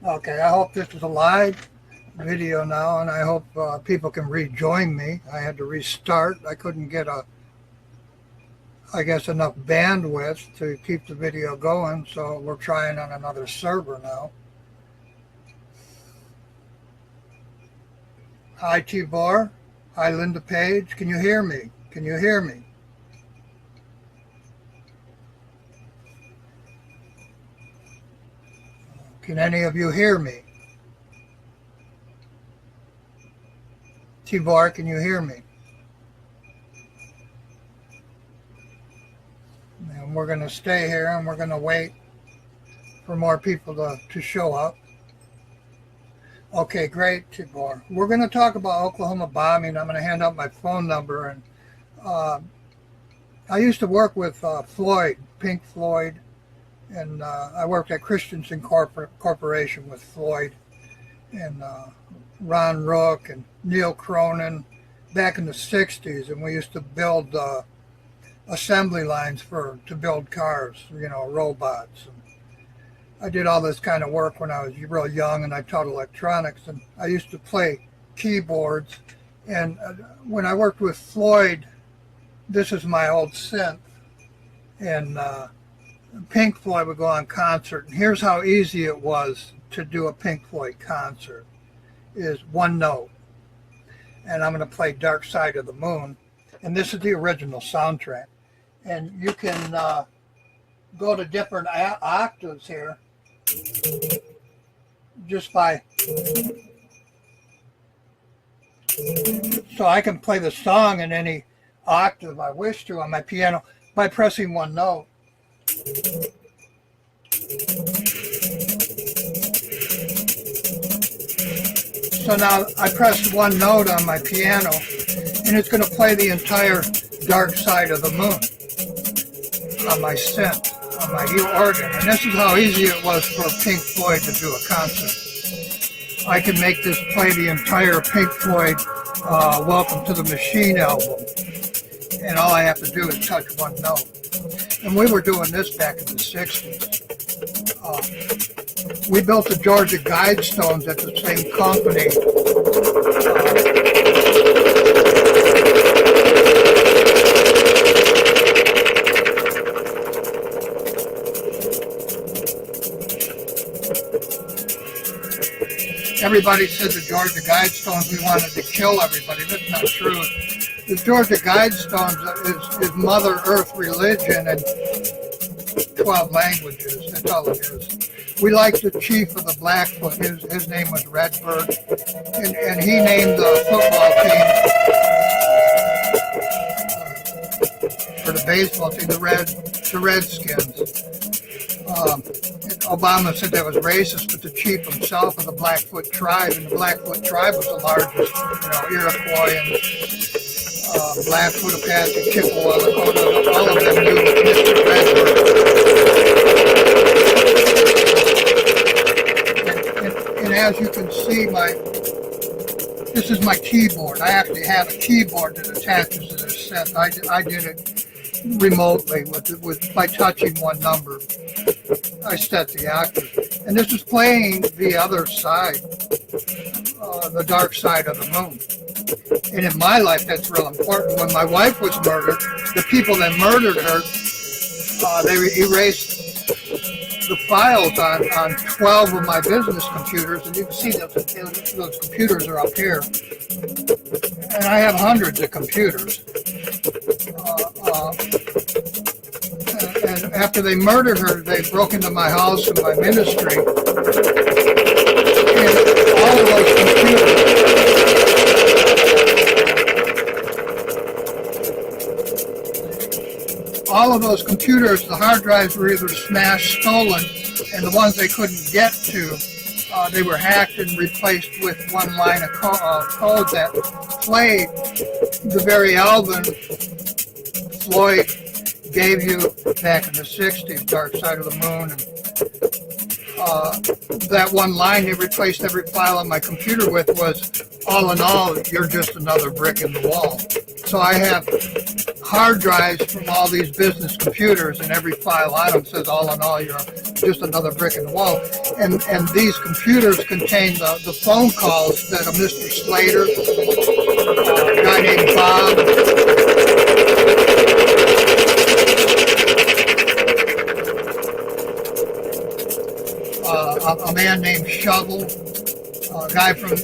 Okay, I hope this is a live video now, and I hope people can rejoin me. I had to restart. I couldn't get enough bandwidth to keep the video going, so we're trying on another server now. Hi, Tibor. Hi, Linda Page. Can you hear me? Can you hear me? Can any of you hear me? Tibor, can you hear me? And we're going to stay here and we're going to wait for more people to show up. Okay, great, Tibor. We're going to talk about Oklahoma bombing. I'm going to hand out my phone number. And I used to work with Floyd, Pink Floyd, and I worked at Christensen Corporation with Floyd and Ron Rook and Neil Cronin back in the 60s, and we used to build assembly lines to build cars, robots. And I did all this kind of work when I was real young, and I taught electronics, and I used to play keyboards. And when I worked with Floyd, this is my old synth, and Pink Floyd would go on concert, and here's how easy it was to do a Pink Floyd concert, is one note. And I'm going to play Dark Side of the Moon, and this is the original soundtrack. And you can go to different octaves here just by, so I can play the song in any octave I wish to on my piano by pressing one note. So now I pressed one note on my piano, and it's going to play the entire Dark Side of the Moon on my synth, on my Hugh organ. And this is how easy it was for Pink Floyd to do a concert. I can make this play the entire Pink Floyd Welcome to the Machine album, and all I have to do is touch one note. And we were doing this back in the 60s. We built the Georgia Guidestones at the same company. Everybody said the Georgia Guidestones, we wanted to kill everybody. That's not true. The Georgia Guidestones is Mother Earth religion in 12 languages. That's all it is. We liked the chief of the Blackfoot. His name was Redbird, and he named the football team for the baseball team the Redskins. Obama said that was racist, but the chief himself of the Blackfoot tribe, and the Blackfoot tribe was the largest, Iroquois and Blackfoot, Apache, Chippewa, Lakota, all of them knew Mr. Redbird. And as you can see, this is my keyboard. I actually have a keyboard that attaches to this set. I did it remotely by touching one number. I set the octave, and this is playing the other side, the Dark Side of the Moon. And in my life, that's real important. When my wife was murdered, the people that murdered her, they erased the files on 12 of my business computers, and you can see those computers are up here. And I have hundreds of computers. And after they murdered her, they broke into my house and my ministry. And all of those computers, the hard drives were either smashed, stolen, and the ones they couldn't get to, they were hacked and replaced with one line of code that played the very album Floyd gave you back in the 60s, Dark Side of the Moon. And that one line they replaced every file on my computer with was, all in all, you're just another brick in the wall. So I have hard drives from all these business computers, and every file on them says, all in all, you're just another brick in the wall. And these computers contain the phone calls that a Mr. Slater, a guy named Bob, a man named Shovel, a guy from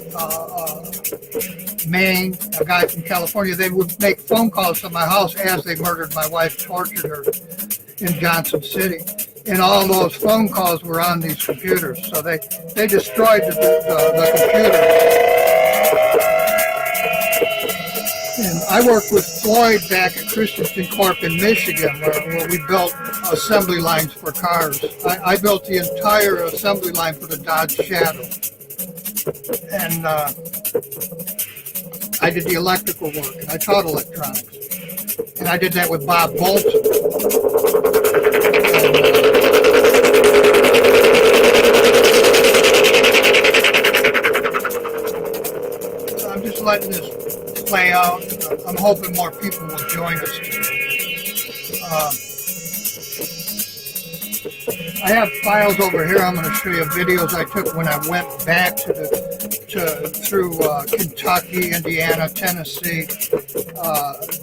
Maine, a guy from California. They would make phone calls to my house as they murdered my wife, tortured her in Johnson City. And all those phone calls were on these computers. So they destroyed the computer. And I worked with Floyd back at Christensen Corp in Michigan, where we built assembly lines for cars. I built the entire assembly line for the Dodge Shadow. And I did the electrical work, and I taught electronics. And I did that with Bob Bolton. And, I'm just letting this play out. I'm hoping more people will join us. I have files over here. I'm going to show you videos I took when I went back through Kentucky, Indiana, Tennessee,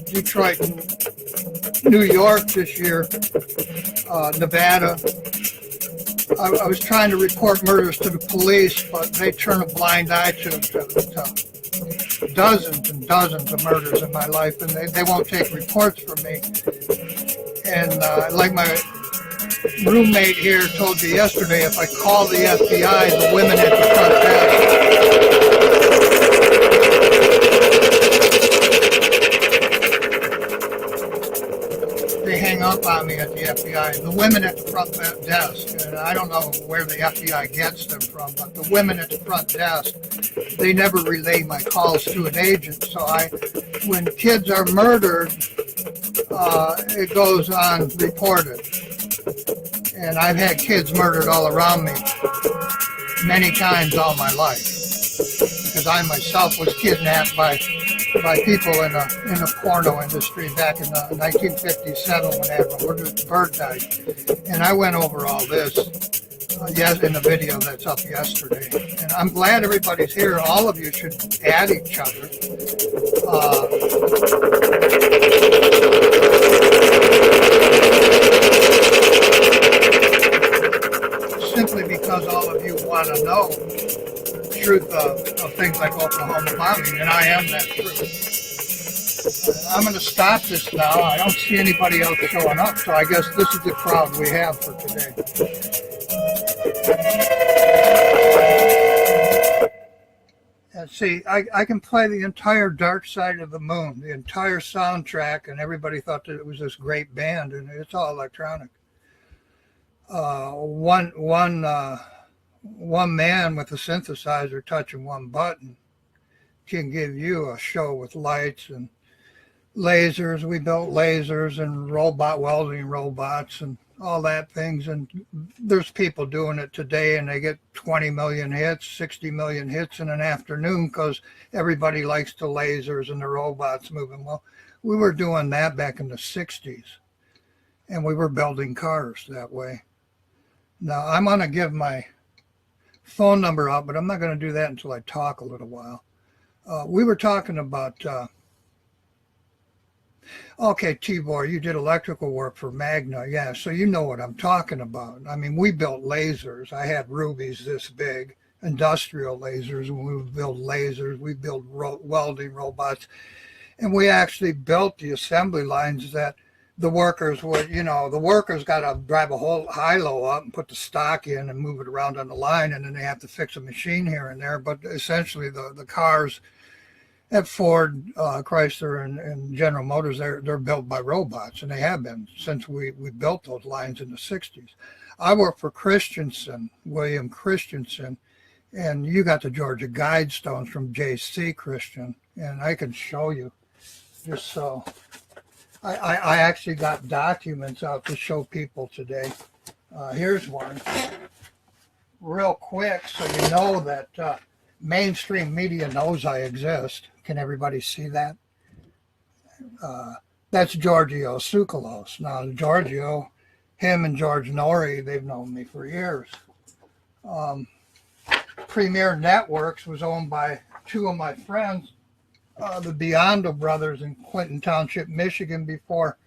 Detroit, and New York this year, Nevada. I was trying to report murders to the police, but they turn a blind eye to dozens and dozens of murders in my life, and they won't take reports from me. And like my roommate here told you yesterday, if I call the FBI, the women at the front desk, they hang up on me at the FBI. The women at the front desk, and I don't know where the FBI gets them from, but the women at the front desk, they never relay my calls to an agent. So when kids are murdered, it goes unreported. And I've had kids murdered all around me many times all my life, because I myself was kidnapped by people in the porno industry back in 1957 when Edward Bird died. And I went over all this in the video that's up yesterday. And I'm glad everybody's here. All of you should add each other. Simply because all of you want to know the truth of things like Oklahoma bombing, and I am that truth. I'm going to stop this now. I don't see anybody else showing up, so I guess this is the crowd we have for today. And see, I can play the entire Dark Side of the Moon, the entire soundtrack, and everybody thought that it was this great band, and it's all electronic. One man with a synthesizer touching one button can give you a show with lights and lasers. We built lasers and welding robots and all that things. And there's people doing it today, and they get 20 million hits, 60 million hits in an afternoon because everybody likes the lasers and the robots moving. Well, we were doing that back in the 60s, and we were building cars that way. Now, I'm going to give my phone number out, but I'm not going to do that until I talk a little while. We were talking about, okay, Tibor, you did electrical work for Magna. Yeah, so you know what I'm talking about. I mean, we built lasers. I had rubies this big, industrial lasers. When we would build lasers, we built welding robots. And we actually built the assembly lines that the workers would, the workers got to drive a whole high-low up and put the stock in and move it around on the line, and then they have to fix a machine here and there. But essentially, the cars at Ford, Chrysler, and General Motors, they're built by robots, and they have been since we built those lines in the 60s. I work for William Christensen, and you got the Georgia Guidestones from J.C. Christian, and I can show you just so. I actually got documents out to show people today. Here's one. Real quick, so you know that mainstream media knows I exist. Can everybody see that? That's Giorgio Tsoukalos. Now, Giorgio him and George Norrie, they've known me for years. Premier Networks was owned by two of my friends, the Biondo brothers in Clinton Township, Michigan, before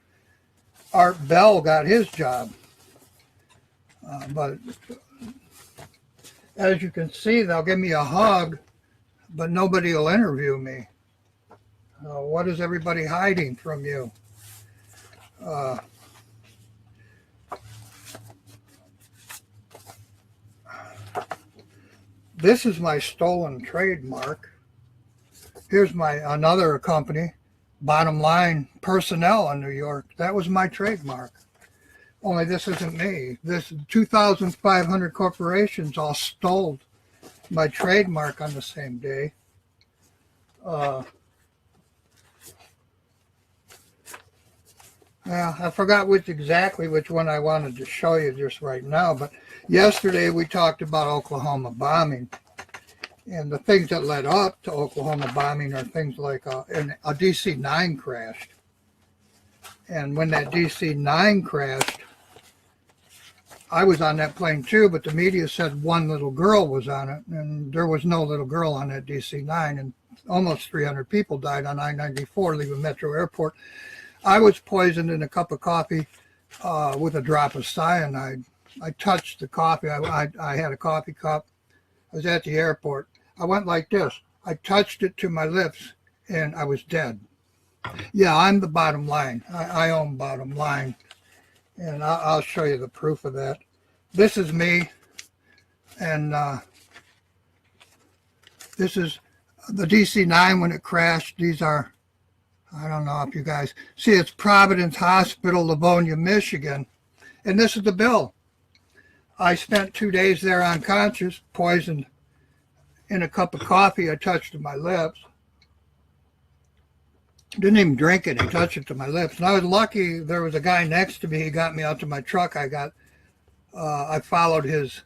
Art Bell got his job. But as you can see, they'll give me a hug, but nobody will interview me. What is everybody hiding from you? This is my stolen trademark. Here's my another company, Bottom Line Personnel in New York. That was my trademark. Only this isn't me. This 2,500 corporations all stole my trademark on the same day. Yeah, I forgot exactly which one I wanted to show you just right now, but yesterday we talked about Oklahoma bombing, and the things that led up to Oklahoma bombing are things like a DC-9 crashed, and when that DC-9 crashed, I was on that plane too, but the media said one little girl was on it, and there was no little girl on that DC-9, and almost 300 people died on I-94 leaving Metro Airport. I was poisoned in a cup of coffee with a drop of cyanide. I touched the coffee. I had a coffee cup. I was at the airport. I went like this. I touched it to my lips, and I was dead. Yeah, I'm the Bottom Line. I own Bottom Line, and I'll show you the proof of that. This is me, and this is the DC-9 when it crashed. These are, I don't know if you guys see, it's Providence Hospital, Livonia, Michigan. And this is the bill. I spent 2 days there unconscious, poisoned in a cup of coffee I touched to my lips. Didn't even drink it, I touched it to my lips. And I was lucky there was a guy next to me. He got me out to my truck. I followed his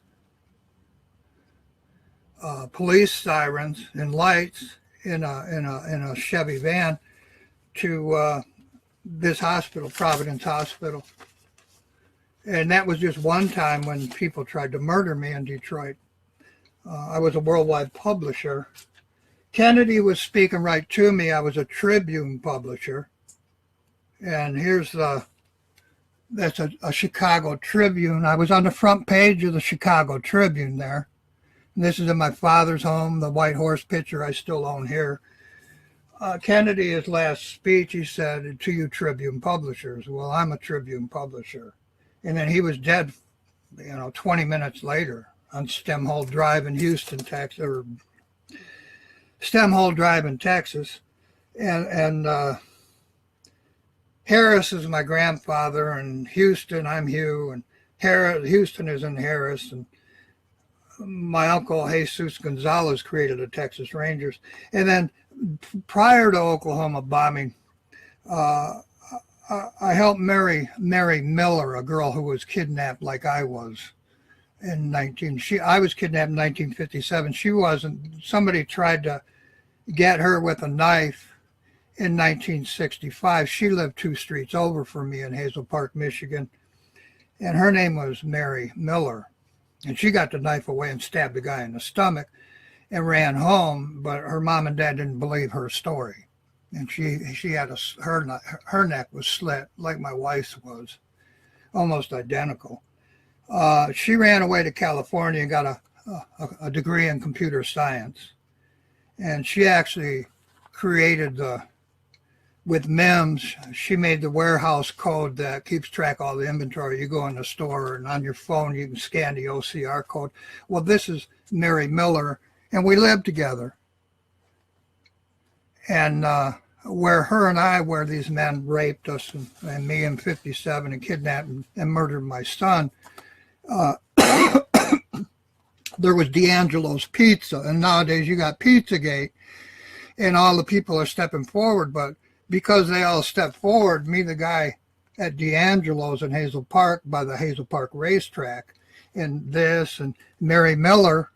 police sirens and lights in a Chevy van to this hospital, Providence Hospital. And that was just one time when people tried to murder me in Detroit. I was a worldwide publisher. Kennedy was speaking right to me. I was a Tribune publisher. And here's that's a Chicago Tribune. I was on the front page of the Chicago Tribune there. And this is in my father's home, the White Horse picture I still own here. Kennedy, his last speech, he said, "To you Tribune publishers." Well, I'm a Tribune publisher. And then he was dead, 20 minutes later on Stemhole Drive in Houston, Texas, or Stemhole Drive in Texas. And Harris is my grandfather, and Houston, I'm Hugh, and Houston is in Harris, and my uncle Jesus Gonzalez created the Texas Rangers. And then prior to Oklahoma bombing, I helped Mary Miller, a girl who was kidnapped like I was I was kidnapped in 1957. She wasn't. Somebody tried to get her with a knife in 1965. She lived 2 streets over from me in Hazel Park, Michigan, and her name was Mary Miller. And she got the knife away and stabbed the guy in the stomach and ran home, but her mom and dad didn't believe her story. And she had her neck was slit like my wife's was, almost identical. She ran away to California and got a degree in computer science. And she actually created with MEMS, she made the warehouse code that keeps track of all the inventory. You go in the store and on your phone, you can scan the OCR code. Well, this is Mary Miller, and we lived together. And where these men raped us and me in 57 and kidnapped and murdered my son, there was D'Angelo's Pizza. And nowadays you got Pizzagate, and all the people are stepping forward. But because they all stepped forward, me, the guy at D'Angelo's in Hazel Park by the Hazel Park racetrack, and this and Mary Miller,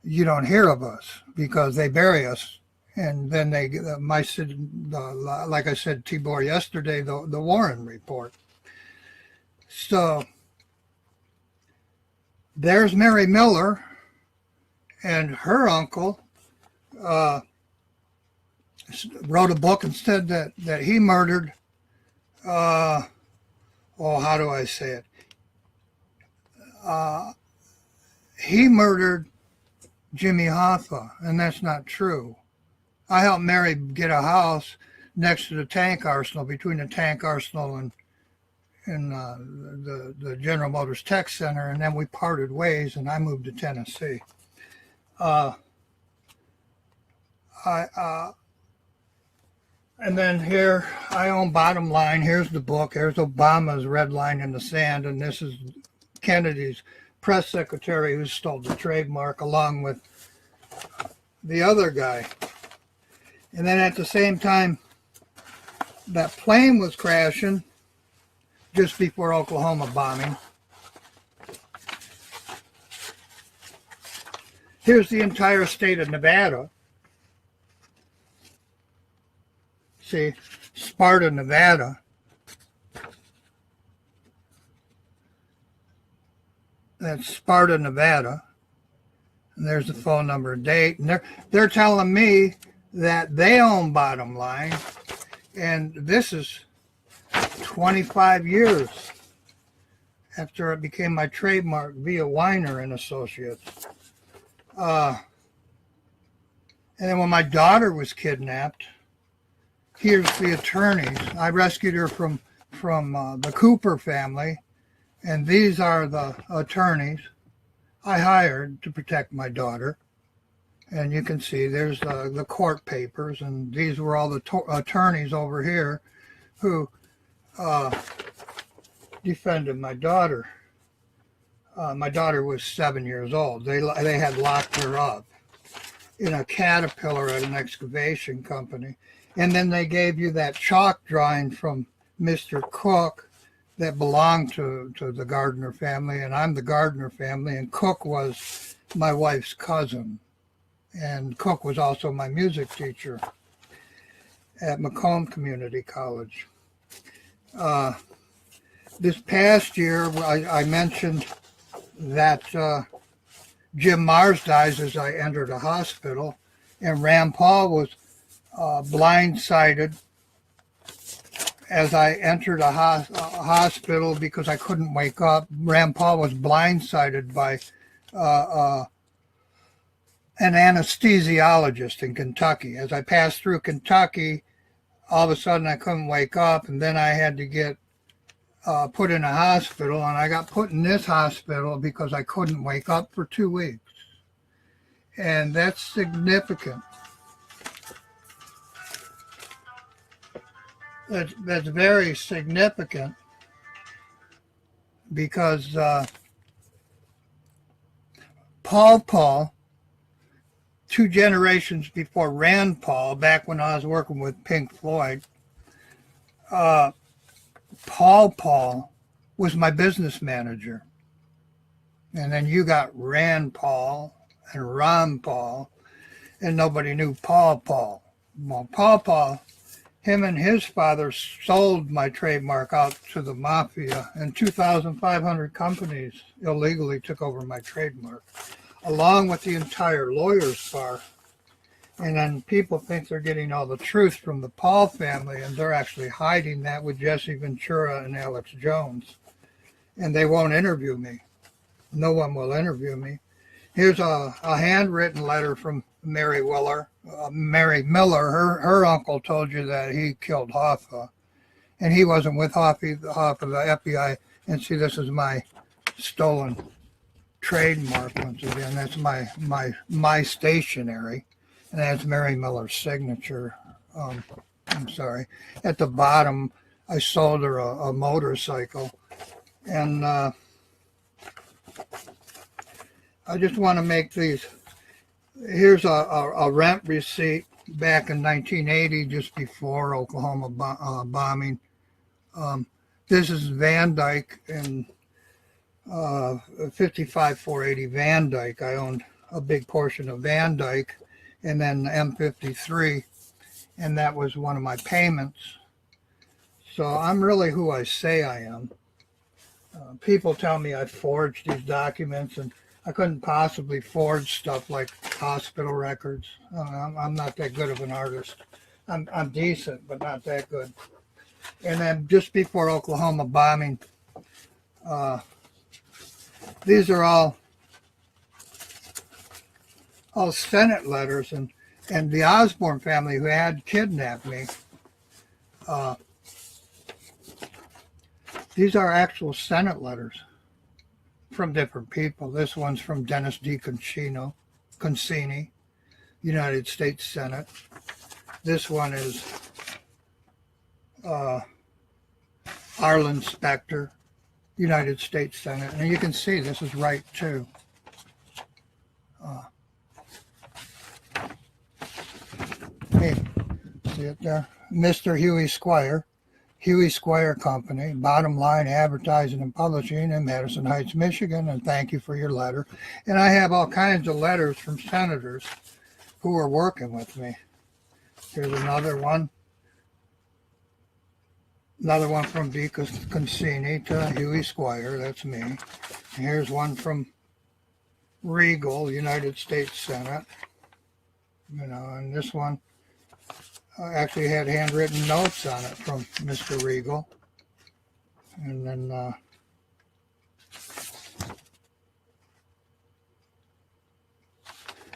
you don't hear of us because they bury us. And then like I said, Tibor yesterday, the Warren report. So there's Mary Miller, and her uncle wrote a book and said that he murdered, how do I say it? He murdered Jimmy Hoffa, and that's not true. I helped Mary get a house next to the tank arsenal, between the tank arsenal and the General Motors Tech Center, and then we parted ways, and I moved to Tennessee. And then here, I own Bottom Line. Here's the book. Here's Obama's Red Line in the Sand, and this is Kennedy's press secretary who stole the trademark along with the other guy. And then at the same time, that plane was crashing just before Oklahoma bombing. Here's the entire state of Nevada. See, Sparta, Nevada. That's Sparta, Nevada. And there's the phone number and date. And they're telling me that they own Bottom Line. And this is 25 years after it became my trademark via Weiner and Associates. And then when my daughter was kidnapped, here's the attorneys. I rescued her from the Cooper family, and these are the attorneys I hired to protect my daughter. And you can see there's the court papers, and these were all the attorneys over here who defended my daughter. My daughter was 7 years old. They had locked her up in a caterpillar at an excavation company. And then they gave you that chalk drawing from Mr. Cook that belonged to the Gardner family, and I'm the Gardner family, and Cook was my wife's cousin. And Cook was also my music teacher at Macomb Community College. This past year, I mentioned that Jim Mars dies as I entered a hospital, and Rand Paul was blindsided as I entered a hospital because I couldn't wake up. Rand Paul was blindsided by an anesthesiologist in Kentucky. As I passed through Kentucky, all of a sudden I couldn't wake up, and then I had to get put in a hospital, and I got put in this hospital because I couldn't wake up for 2 weeks. And that's significant. That's very significant because Paul, 2 generations before Rand Paul, back when I was working with Pink Floyd, Paul was my business manager. And then you got Rand Paul and Ron Paul, and nobody knew Paul. Well, Paul, him and his father sold my trademark out to the mafia, and 2,500 companies illegally took over my trademark, along with the entire lawyers bar. And then people think they're getting all the truth from the Paul family, and they're actually hiding that with Jesse Ventura and Alex Jones. And they won't interview me. No one will interview me. Here's a handwritten letter from Mary Miller. Her uncle told you that he killed Hoffa, and he wasn't with Hoffa, the FBI. And see, this is my stolen trademark once again. That's my stationery. And that's Mary Miller's signature. I'm sorry. At the bottom, I sold her a motorcycle. And I just want to make these. Here's a rent receipt back in 1980, just before Oklahoma bombing. This is Van Dyke in 55480 Van Dyke. I owned a big portion of Van Dyke. And then M53, and that was one of my payments. So I'm really who I say I am. People tell me I forged these documents, and I couldn't possibly forge stuff like hospital records. I'm not that good of an artist. I'm decent, but not that good. And then just before Oklahoma bombing, these are all Senate letters, and the Osborne family who had kidnapped me. These are actual Senate letters from different people. This one's from Dennis D. Concini, United States Senate. This one is Arlen Specter, United States Senate. And you can see this is right too. Hey, see it there? Mr. Huey Squire, Huey Squire Company, Bottom Line Advertising and Publishing in Madison Heights, Michigan, and thank you for your letter. And I have all kinds of letters from senators who are working with me. Here's another one from D. Concini to Huey Squire, that's me. And here's one from Regal, United States Senate. And this one actually had handwritten notes on it from Mr. Regal. And then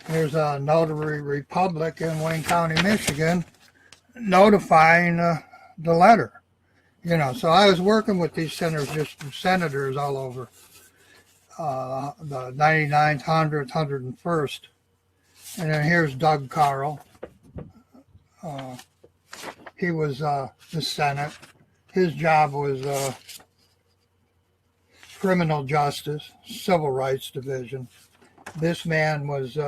here's a notary republic in Wayne County, Michigan, notifying the letter. So I was working with these senators all over the 99th, 100th, 101st. And then here's Doug Carl. He was the Senate. His job was criminal justice, civil rights division. This man was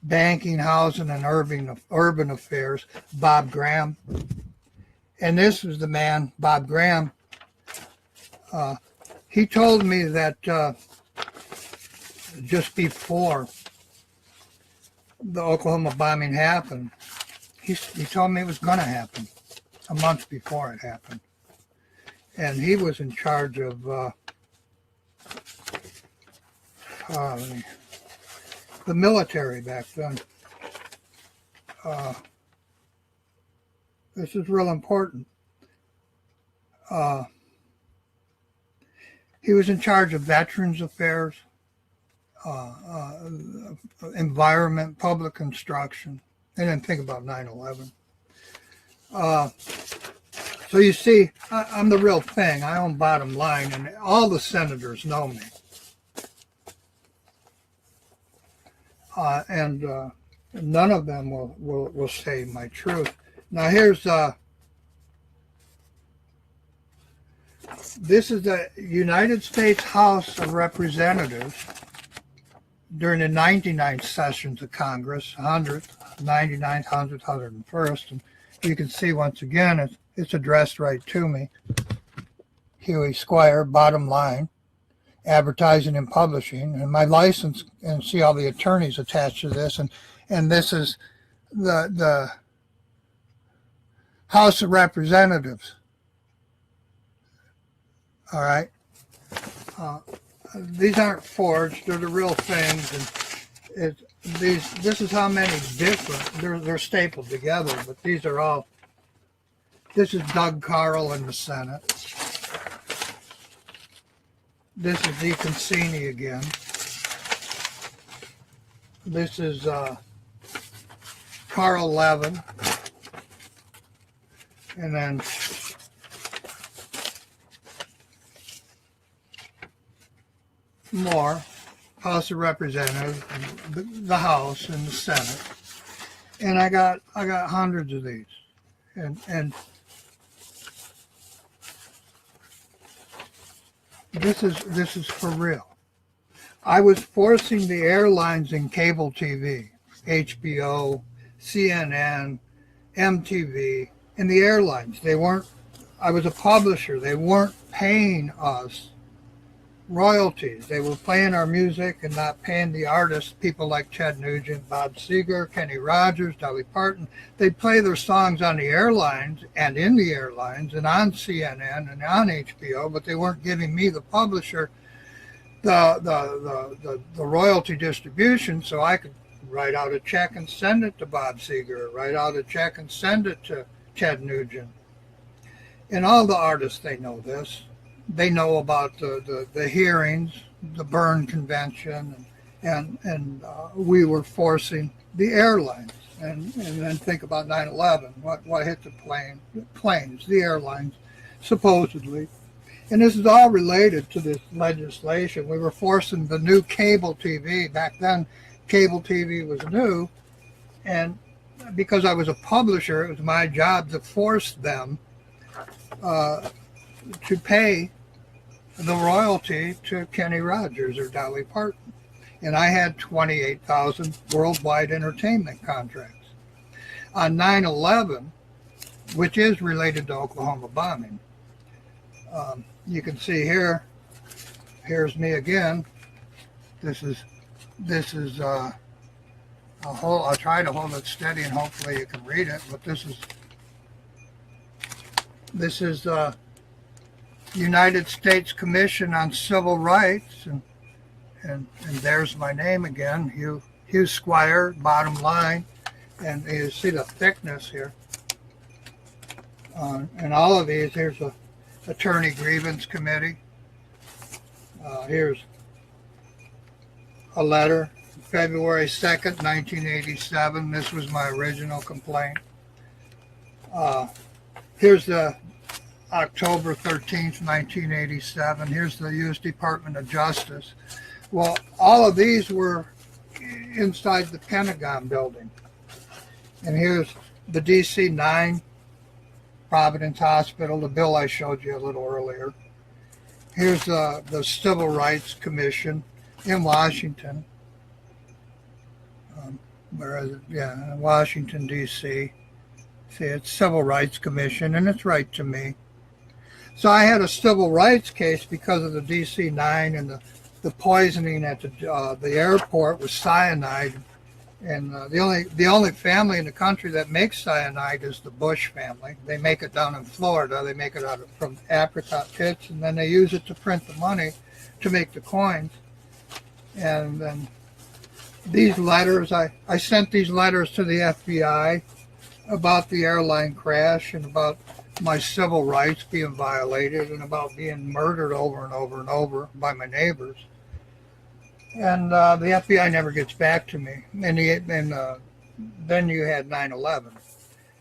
banking, housing, and urban affairs, Bob Graham. And this was the man, Bob Graham. He told me that just before the Oklahoma bombing happened, he told me it was going to happen a month before it happened. And he was in charge of the military back then. This is real important. He was in charge of Veterans Affairs, environment, public instruction. I didn't think about 9/11. So you see, I'm the real thing. I own Bottom Line, and all the senators know me. And none of them will say my truth. Now here's this is the United States House of Representatives during the 99th sessions of Congress, 100th, 99th, 100th, 101st. And you can see once again it's addressed right to me. Huey Squire, Bottom Line, Advertising and Publishing, and my license, and see all the attorneys attached to this. And this is the House of Representatives. All right. These aren't forged; they're the real things. And this is how many different. They're stapled together, but these are all. This is Doug Carl in the Senate. This is D. Concini again. This is Carl Levin. And then more, House of Representatives, the House and the Senate. And I got hundreds of these. And this is for real. I was forcing the airlines and cable TV, HBO, CNN, MTV, and the airlines. They weren't, I was a publisher. They weren't paying us royalties. They were playing our music and not paying the artists, people like Ted Nugent, Bob Seger, Kenny Rogers, Dolly Parton. They'd play their songs on the airlines and in the airlines and on CNN and on HBO, but they weren't giving me, the publisher, the royalty distribution, so I could write out a check and send it to Bob Seger, write out a check and send it to Ted Nugent. And all the artists, they know this. They know about the hearings, the Berne Convention, and we were forcing the airlines. And then think about 9/11, what hit the planes, the airlines, supposedly. And this is all related to this legislation. We were forcing the new cable TV. Back then, cable TV was new. And because I was a publisher, it was my job to force them to pay the royalty to Kenny Rogers or Dolly Parton. And I had 28,000 worldwide entertainment contracts. On 9/11, which is related to Oklahoma bombing, you can see here's me again. This is I'll try to hold it steady and hopefully you can read it, but this is United States Commission on Civil Rights, and there's my name again, Hugh Squire, bottom line, and you see the thickness here. And all of these, here's the Attorney Grievance Committee. Here's a letter, February 2nd, 1987. This was my original complaint. Here's the October 13th, 1987. Here's the U.S. Department of Justice. Well, all of these were inside the Pentagon building. And here's the DC-9, Providence Hospital, the bill I showed you a little earlier. Here's the Civil Rights Commission in Washington. Where is it? Yeah, Washington, D.C. See, it's Civil Rights Commission, and it's right to me. So I had a civil rights case because of the DC-9 and the poisoning at the airport with cyanide. And the only family in the country that makes cyanide is the Bush family. They make it down in Florida. They make it from apricot pits, and then they use it to print the money to make the coins. And then these letters, I sent these letters to the FBI about the airline crash and about my civil rights being violated and about being murdered over and over and over by my neighbors. And the FBI never gets back to me. And then you had 9/11.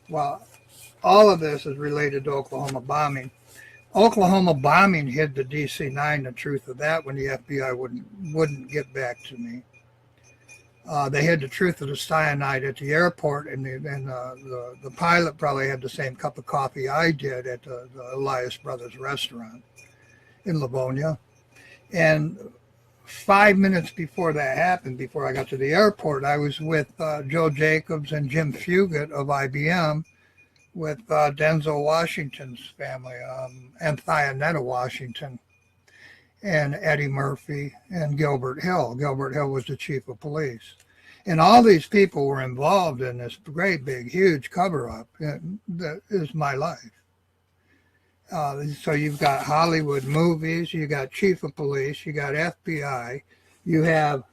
Well, all of this is related to Oklahoma bombing. Oklahoma bombing hid the DC-9, the truth of that, when the FBI wouldn't get back to me. They hid the truth of the cyanide at the airport, and the pilot probably had the same cup of coffee I did at the Elias Brothers restaurant in Livonia. And 5 minutes before that happened, before I got to the airport, I was with Joe Jacobs and Jim Fugit of IBM with Denzel Washington's family, and Thionetta Washington, and Eddie Murphy, and Gilbert Hill. Gilbert Hill was the chief of police. And all these people were involved in this great, big, huge cover-up. That is my life. So you've got Hollywood movies, you got chief of police, you got FBI, you have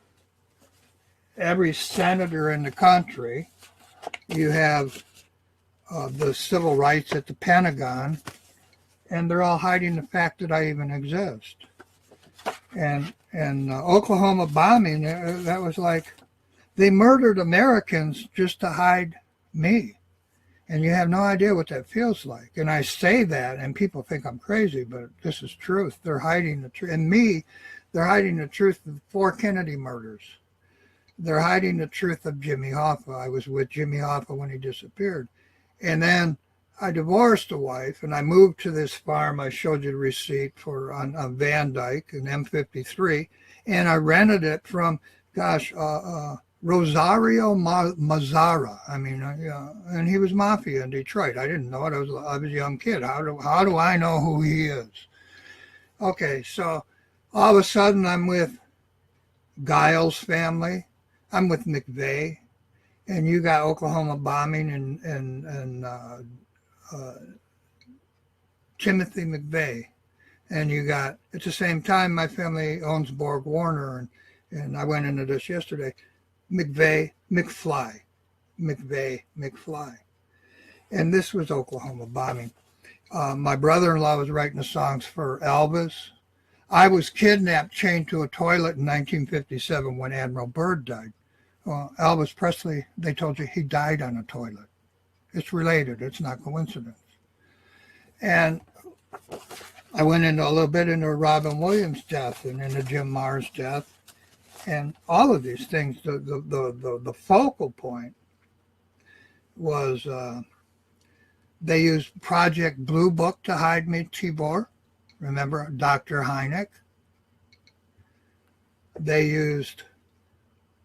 every senator in the country, you have the civil rights at the Pentagon, and they're all hiding the fact that I even exist. And Oklahoma bombing, that was like, they murdered Americans just to hide me. And you have no idea what that feels like. And I say that, and people think I'm crazy, but this is truth. They're hiding the truth. And me, they're hiding the truth of 4 Kennedy murders. They're hiding the truth of Jimmy Hoffa. I was with Jimmy Hoffa when he disappeared. And then I divorced a wife, and I moved to this farm. I showed you the receipt for on Van Dyke, an M53, and I rented it from, Rosario Mazzara. I mean, and he was mafia in Detroit. I didn't know it. I was a young kid. How do I know who he is? Okay, so All of a sudden, I'm with Giles' family. I'm with McVeigh. And you got Oklahoma bombing and Timothy McVeigh. And you got, at the same time, my family owns Borg Warner. And I went into this yesterday. McVeigh, McFly. McVeigh, McFly. And this was Oklahoma bombing. My brother-in-law was writing the songs for Elvis. I was kidnapped, chained to a toilet in 1957 when Admiral Byrd died. Elvis Presley, they told you he died on a toilet. It's related. It's not coincidence. And I went into a little bit into Robin Williams' death and into Jim Marr's death. And all of these things, the focal point was they used Project Blue Book to hide me, Tibor. Remember Dr. Hynek? They used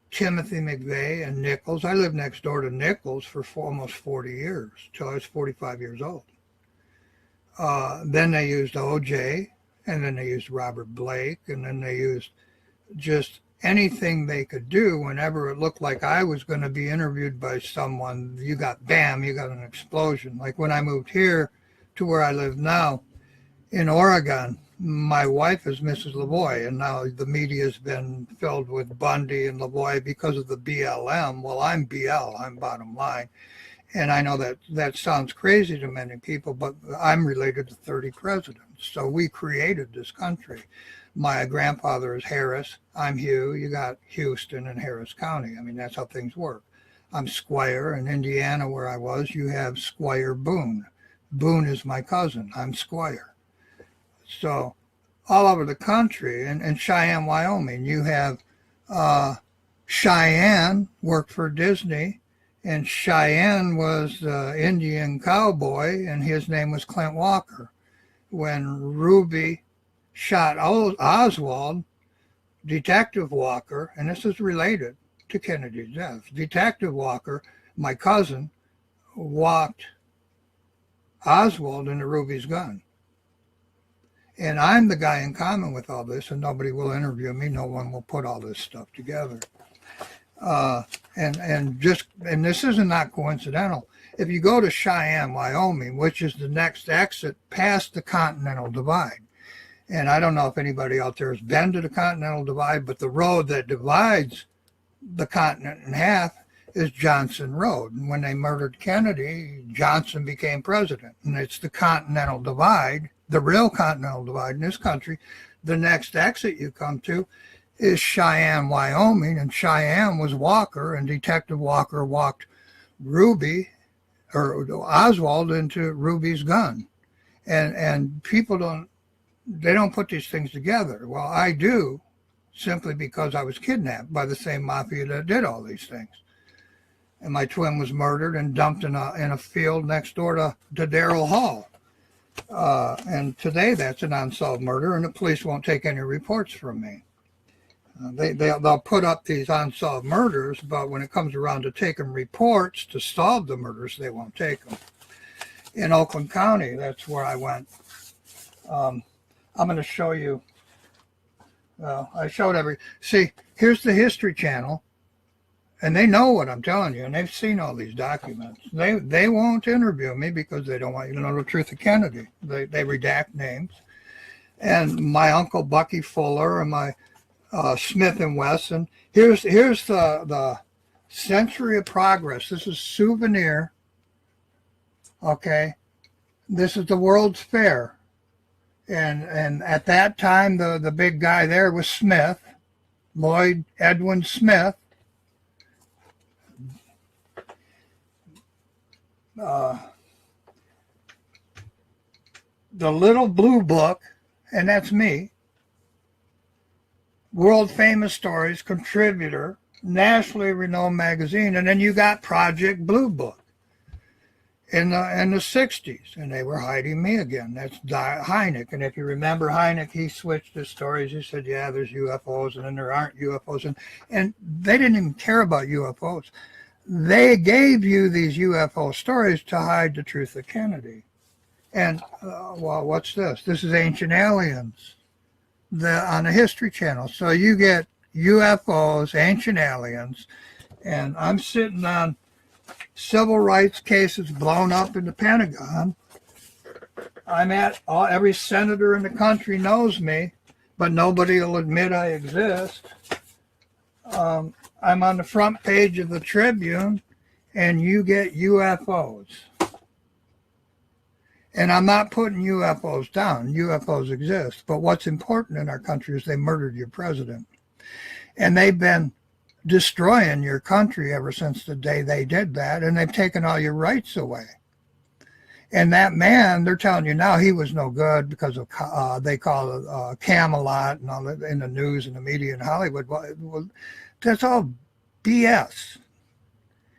Timothy McVeigh and Nichols. I lived next door to Nichols for almost 40 years, till I was 45 years old. Then they used OJ, and then they used Robert Blake, and then they used just anything they could do whenever it looked like I was going to be interviewed by someone. You got an explosion. Like when I moved here to where I live now in Oregon, my wife is Mrs. Lavoie, and now the media has been filled with Bundy and Lavoie because of the BLM. Well, I'm BL, I'm bottom line. And I know that sounds crazy to many people, but I'm related to 30 presidents. So we created this country. My grandfather is Harris. I'm Hugh. You got Houston and Harris County. I mean, that's how things work. I'm Squire. In Indiana, where I was, you have Squire Boone. Boone is my cousin. I'm Squire. So all over the country, and Cheyenne, Wyoming, you have Cheyenne worked for Disney, and Cheyenne was the Indian cowboy, and his name was Clint Walker. When Ruby shot Oswald, Detective Walker, and this is related to Kennedy's death, Detective Walker, my cousin, walked Oswald into Ruby's gun. And I'm the guy in common with all this, and nobody will interview me. No one will put all this stuff together. And this is not coincidental. If you go to Cheyenne, Wyoming, which is the next exit past the Continental Divide, and I don't know if anybody out there has been to the Continental Divide, but the road that divides the continent in half is Johnson Road. And when they murdered Kennedy, Johnson became president. And it's the Continental Divide, the real Continental Divide in this country. The next exit you come to is Cheyenne, Wyoming, and Cheyenne was Walker, and Detective Walker walked Ruby, or Oswald, into Ruby's gun. And people don't put these things together. Well, I do, simply because I was kidnapped by the same mafia that did all these things. And my twin was murdered and dumped in a field next door to Darrell Hall. And today that's an unsolved murder, and the police won't take any reports from me. They'll put up these unsolved murders, but when it comes around to taking reports to solve the murders, they won't take them. In Oakland County, that's where I went. I'm going to show you. I showed see, here's the History Channel, and they know what I'm telling you, and they've seen all these documents. They won't interview me because they don't want you to know the truth of Kennedy. They redact names. And my uncle Bucky Fuller and my Smith and Wesson. Here's the Century of Progress. This is souvenir. Okay, this is the World's Fair, and at that time the big guy there was Smith, Lloyd Edwin Smith. The Little Blue Book, and that's me. World Famous Stories contributor, nationally renowned magazine, and then you got Project Blue Book in the 60s, and they were hiding me again. That's Hynek, and if you remember Hynek, he switched his stories. He said, yeah, there's UFOs, and then there aren't UFOs, and they didn't even care about UFOs. They gave you these UFO stories to hide the truth of Kennedy. And, well, what's this? This is Ancient Aliens. on the History Channel. So you get UFOs, ancient aliens, and I'm sitting on civil rights cases blown up in the Pentagon. I'm at every senator in the country knows me, but nobody will admit I exist. I'm on the front page of the Tribune, and you get UFOs. And I'm not putting UFOs down. UFOs exist. But what's important in our country is they murdered your president. And they've been destroying your country ever since the day they did that, and they've taken all your rights away. And that man, they're telling you now he was no good because of, they call it Camelot and all that in the news and the media in Hollywood. Well, that's all BS.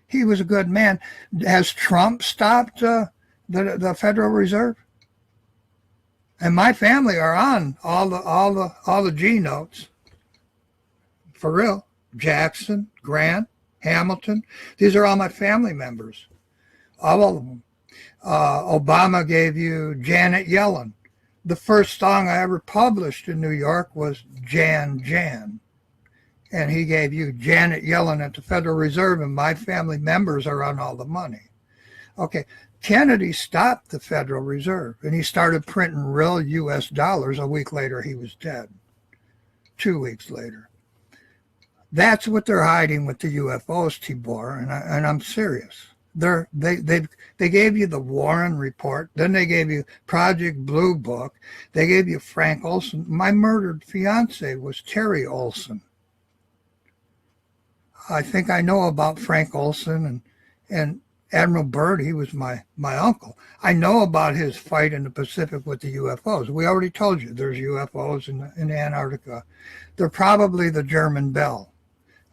He was a good man. Has Trump stopped the Federal Reserve? And my family are on all the G notes. For real. Jackson, Grant, Hamilton. These are all my family members. All of them. Obama gave you Janet Yellen. The first song I ever published in New York was Jan Jan. And he gave you Janet Yellen at the Federal Reserve, and my family members are on all the money. Okay, Kennedy stopped the Federal Reserve, and he started printing real U.S. dollars. A week later, he was dead. 2 weeks later. That's what they're hiding with the UFOs, Tibor, and I'm serious. They gave you the Warren Report, then they gave you Project Blue Book, they gave you Frank Olson. My murdered fiance was Terry Olson. I think I know about Frank Olson and Admiral Byrd. He was my uncle. I know about his fight in the Pacific with the UFOs. We already told you there's UFOs in Antarctica. They're probably the German Bell.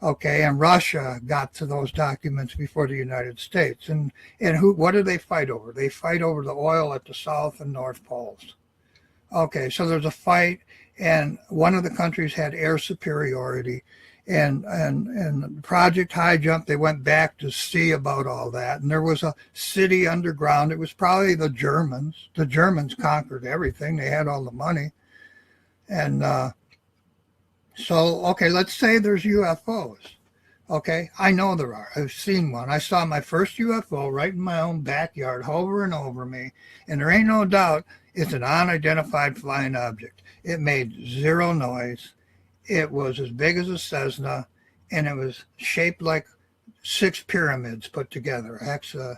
Okay, and Russia got to those documents before the United States. And what do they fight over? They fight over the oil at the South and North Poles. Okay, so there's a fight, and one of the countries had air superiority, and Project High Jump, they went back to see about all that. And there was a city underground. It was probably the Germans. The Germans conquered everything. They had all the money. And so, okay, let's say there's UFOs. Okay, I know there are. I've seen one. I saw my first UFO right in my own backyard hovering over me. And there ain't no doubt it's an unidentified flying object. It made zero noise. It was as big as a Cessna, and it was shaped like 6 pyramids put together. Nassim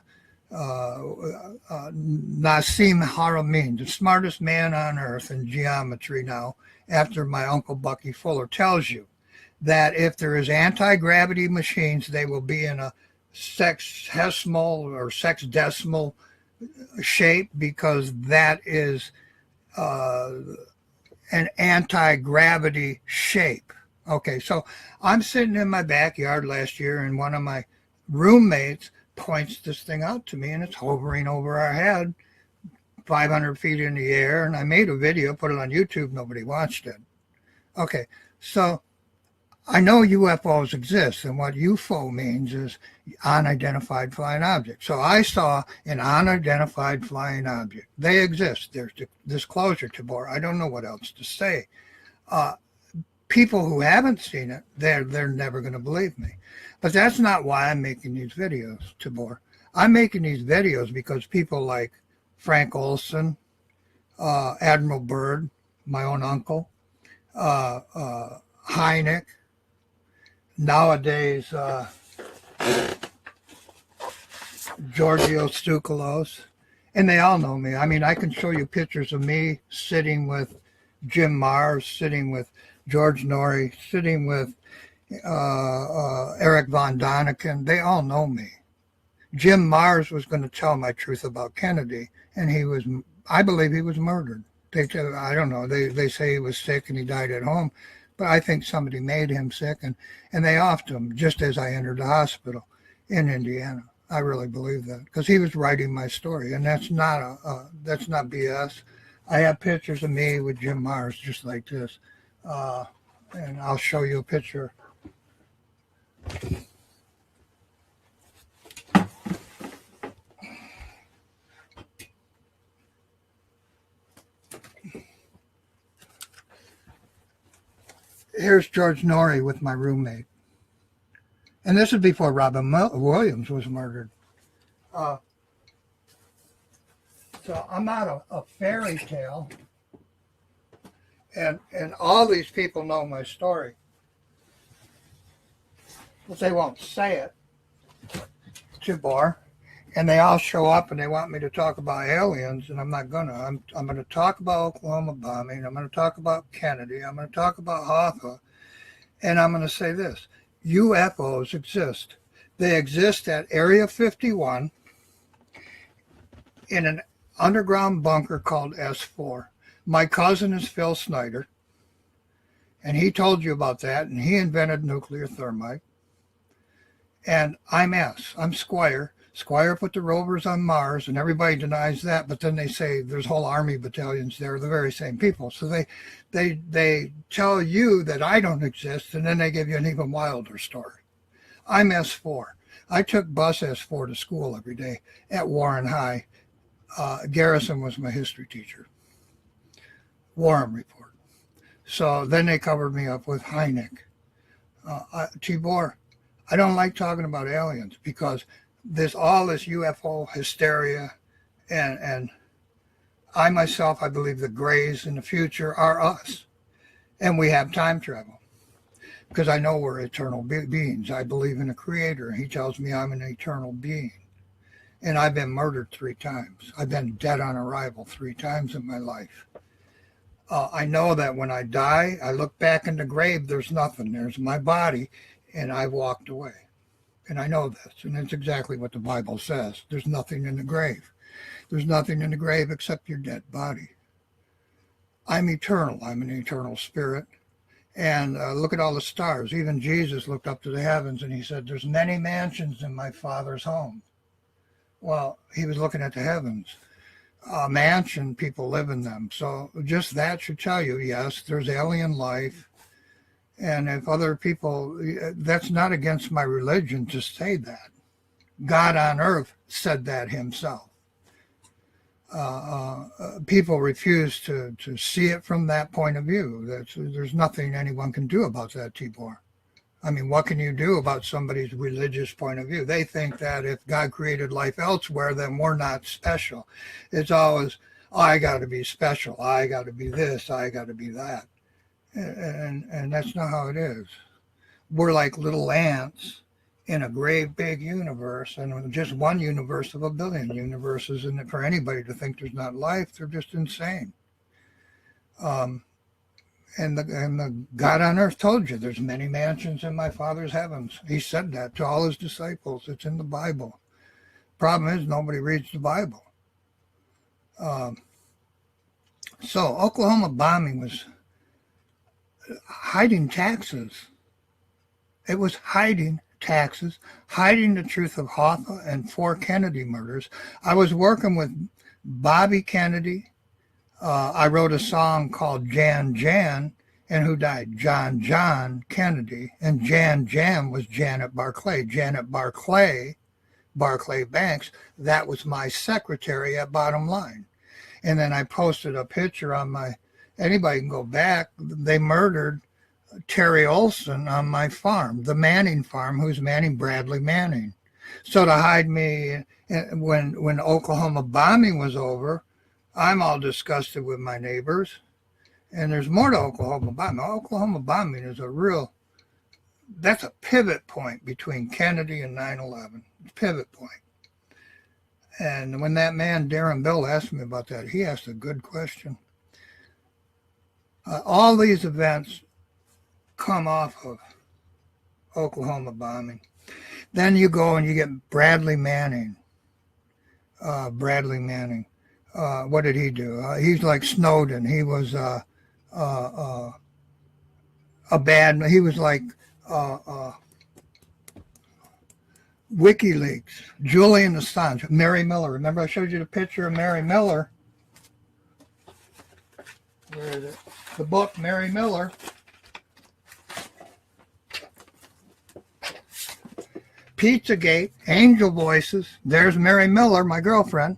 Haramein, the smartest man on earth in geometry now, after my Uncle Bucky Fuller, tells you that if there is anti-gravity machines, they will be in a sexhesimal or sexdecimal shape, because that is an anti-gravity shape. Okay, so I'm sitting in my backyard last year, and one of my roommates points this thing out to me, and it's hovering over our head 500 feet in the air. And I made a video, put it on YouTube. Nobody watched it. Okay, so I know UFOs exist, and what UFO means is unidentified flying object. So I saw an unidentified flying object. They exist. There's disclosure, Tabor. I don't know what else to say. People who haven't seen it, they're never going to believe me. But that's not why I'm making these videos, Tabor. I'm making these videos because people like Frank Olson, Admiral Byrd, my own uncle, Hynek, nowadays Giorgio Tsoukalos, and they all know me. I mean, I can show you pictures of me sitting with Jim Mars, sitting with George Norrie, sitting with Eric von Daniken. They all know me. Jim Mars was going to tell my truth about Kennedy, and I believe he was murdered. I don't know. They say he was sick and he died at home, but I think somebody made him sick, and they offed him just as I entered the hospital in Indiana. I really believe that, because he was writing my story, and that's not BS. I have pictures of me with Jim Mars just like this, and I'll show you a picture. here's George Norrie with my roommate. And this is before Robin Williams was murdered. So I'm not a fairy tale. And all these people know my story. But they won't say it. Too bore. And they all show up and they want me to talk about aliens, and I'm not gonna. I'm gonna talk about Oklahoma bombing. I'm gonna talk about Kennedy. I'm gonna talk about Hoffa. And I'm gonna say this. UFOs exist. They exist at Area 51 in an underground bunker called S4. My cousin is Phil Snyder, and he told you about that, and he invented nuclear thermite. And I'm S. I'm Squire. Squire put the rovers on Mars, and everybody denies that, but then they say there's whole army battalions there, the very same people. So they tell you that I don't exist, and then they give you an even wilder story. I'm S4. I took bus S4 to school every day at Warren High. Garrison was my history teacher. Warren Report. So then they covered me up with Hynek. Tibor, I don't like talking about aliens because there's all this UFO hysteria, and I myself, I believe the grays in the future are us, and we have time travel because I know we're eternal beings. I believe in a creator. He tells me I'm an eternal being, and I've been murdered 3 times. I've been dead on arrival 3 times in my life. I know that when I die, I look back in the grave, there's nothing. There's my body, and I walked away. And I know this, and it's exactly what the Bible says. There's nothing in the grave. There's nothing in the grave except your dead body. I'm eternal. I'm an eternal spirit. And look at all the stars. Even Jesus looked up to the heavens, and he said, there's many mansions in my Father's home. Well, he was looking at the heavens. A mansion, people live in them. So just that should tell you, yes, there's alien life. And if other people, that's not against my religion to say that. God on earth said that himself. People refuse to see it from that point of view. There's nothing anyone can do about that, Tibor. I mean, what can you do about somebody's religious point of view? They think that if God created life elsewhere, then we're not special. It's always, I got to be special. I got to be this. I got to be that. And that's not how it is. We're like little ants in a great big universe, and just one universe of a billion universes. And for anybody to think there's not life, they're just insane. And the God on earth told you there's many mansions in my Father's heavens. He said that to all his disciples. It's in the Bible. Problem is nobody reads the Bible. So Oklahoma bombing was hiding taxes. It was hiding taxes, hiding the truth of Hoffa and 4 Kennedy murders. I was working with Bobby Kennedy. I wrote a song called Jan Jan, and who died? John Kennedy. And Jan Jan was Janet Barclay. Janet Barclay Banks, that was my secretary at Bottom Line. And then I posted a picture on anybody can go back, they murdered Terry Olson on my farm, the Manning farm, who's Manning Bradley Manning. So to hide me, when Oklahoma bombing was over, I'm all disgusted with my neighbors. And there's more to Oklahoma bombing. Oklahoma bombing is that's a pivot point between Kennedy and 9/11. Pivot point. And when that man, Darren Bill, asked me about that, he asked a good question. All these events come off of Oklahoma bombing. Then you go and you get Bradley Manning. What did he do? He's like Snowden. He was he was like WikiLeaks, Julian Assange, Mary Miller. Remember I showed you the picture of Mary Miller? Where is it? The book, Mary Miller. Pizzagate, Angel Voices. There's Mary Miller, my girlfriend.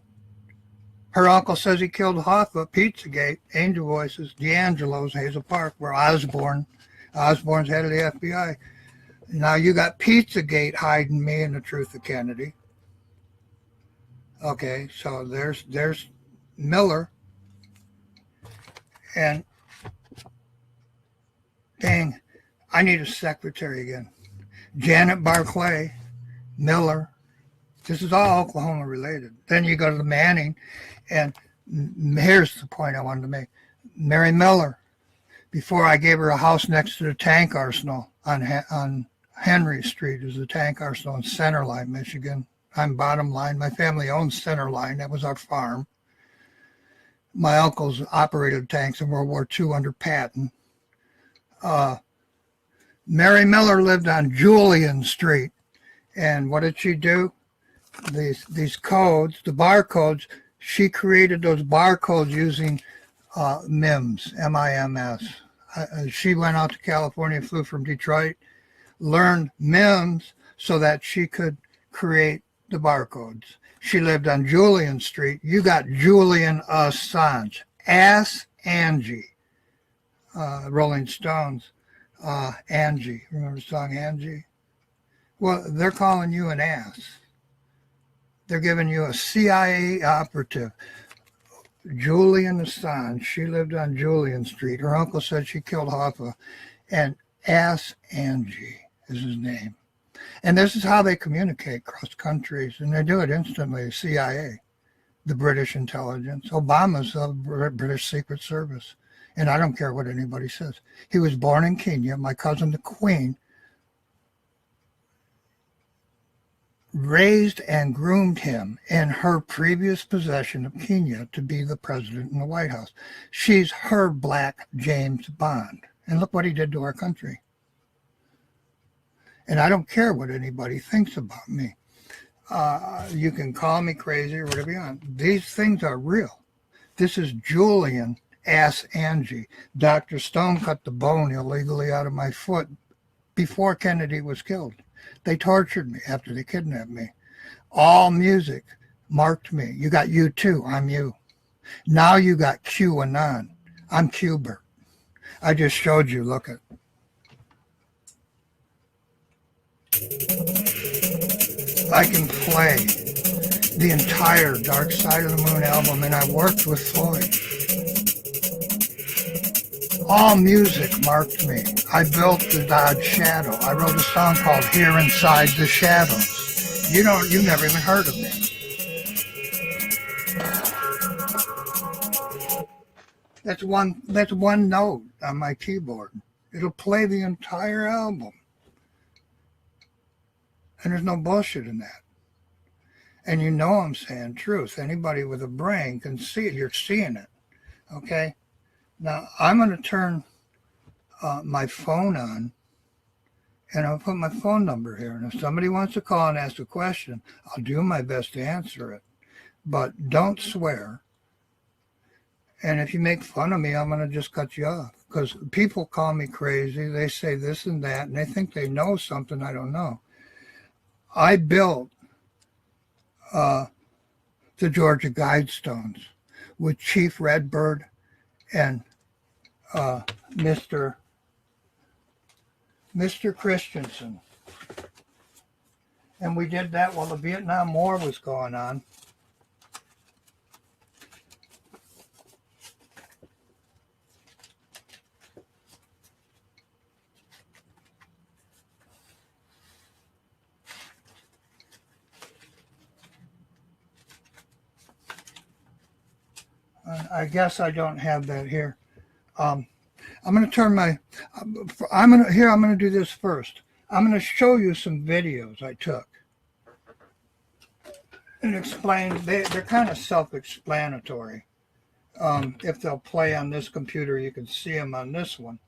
Her uncle says he killed Hoffa. Pizzagate, Angel Voices, D'Angelo's, Hazel Park, where Osborne Osborne's head of the FBI. Now you got Pizzagate hiding me in the truth of Kennedy. Okay, so there's Miller. And dang, I need a secretary again. Janet Barclay, Miller. This is all Oklahoma related. Then you go to the Manning, and here's the point I wanted to make. Mary Miller, before I gave her a house next to the tank arsenal on Henry Street, is the tank arsenal in Centerline, Michigan. I'm bottom line. My family owns Centerline. That was our farm. My uncles operated tanks in World War II under Patton. Mary Miller lived on Julian Street. And what did she do? These codes, the barcodes, she created those barcodes using MIMS, M-I-M-S. She went out to California, flew from Detroit, learned MIMS so that she could create the barcodes. She lived on Julian Street. You got Julian Assange. Ass Angie. Rolling Stones. Angie. Remember the song Angie? Well, they're calling you an ass. They're giving you a CIA operative. Julian Assange. She lived on Julian Street. Her uncle said she killed Hoffa. And Ass Angie is his name. And this is how they communicate across countries, and they do it instantly. CIA, the British intelligence, Obama's the British Secret Service. And I don't care what anybody says. He was born in Kenya. My cousin, the Queen, raised and groomed him in her previous possession of Kenya to be the president in the White House. She's her black James Bond. And look what he did to our country. And I don't care what anybody thinks about me. You can call me crazy or whatever you want. These things are real. This is Julian Ass Angie. Dr. Stone cut the bone illegally out of my foot before Kennedy was killed. They tortured me after they kidnapped me. All music marked me. You got U2, I'm you. Now you got QAnon. I'm Qbert. I just showed you, look at. I can play the entire Dark Side of the Moon album, and I worked with Floyd. All music marked me. I built the Dodge Shadow. I wrote a song called Here Inside the Shadows. You never even heard of me. That's one note on my keyboard. It'll play the entire album. And there's no bullshit in that. And you know I'm saying truth. Anybody with a brain can see it. You're seeing it. Okay? Now, I'm going to turn my phone on, and I'll put my phone number here. And if somebody wants to call and ask a question, I'll do my best to answer it. But don't swear. And if you make fun of me, I'm going to just cut you off. Because people call me crazy. They say this and that, and they think they know something I don't know. I built the Georgia Guidestones with Chief Redbird and Mr. Christensen. And we did that while the Vietnam War was going on. I guess I don't have that here. I'm going to turn my, I'm going to do this first. I'm going to show you some videos I took and explain. They're kind of self-explanatory. If they'll play on this computer, you can see them on this one.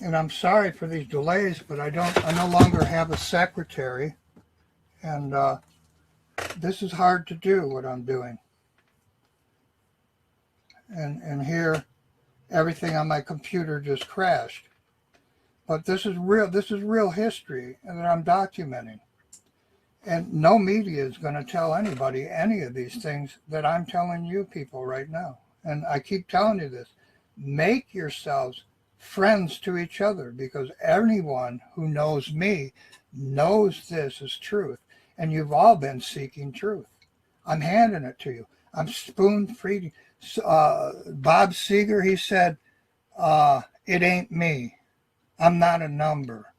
And I'm sorry for these delays, but I no longer have a secretary, and this is hard to do what I'm doing. And here, everything on my computer just crashed. But this is real history that I'm documenting. And no media is going to tell anybody any of these things that I'm telling you people right now. And I keep telling you this. Make yourselves friends to each other, because anyone who knows me knows this is truth. And you've all been seeking truth. I'm handing it to you. I'm spoon-feeding. Bob Seger, he said, it ain't me. I'm not a number.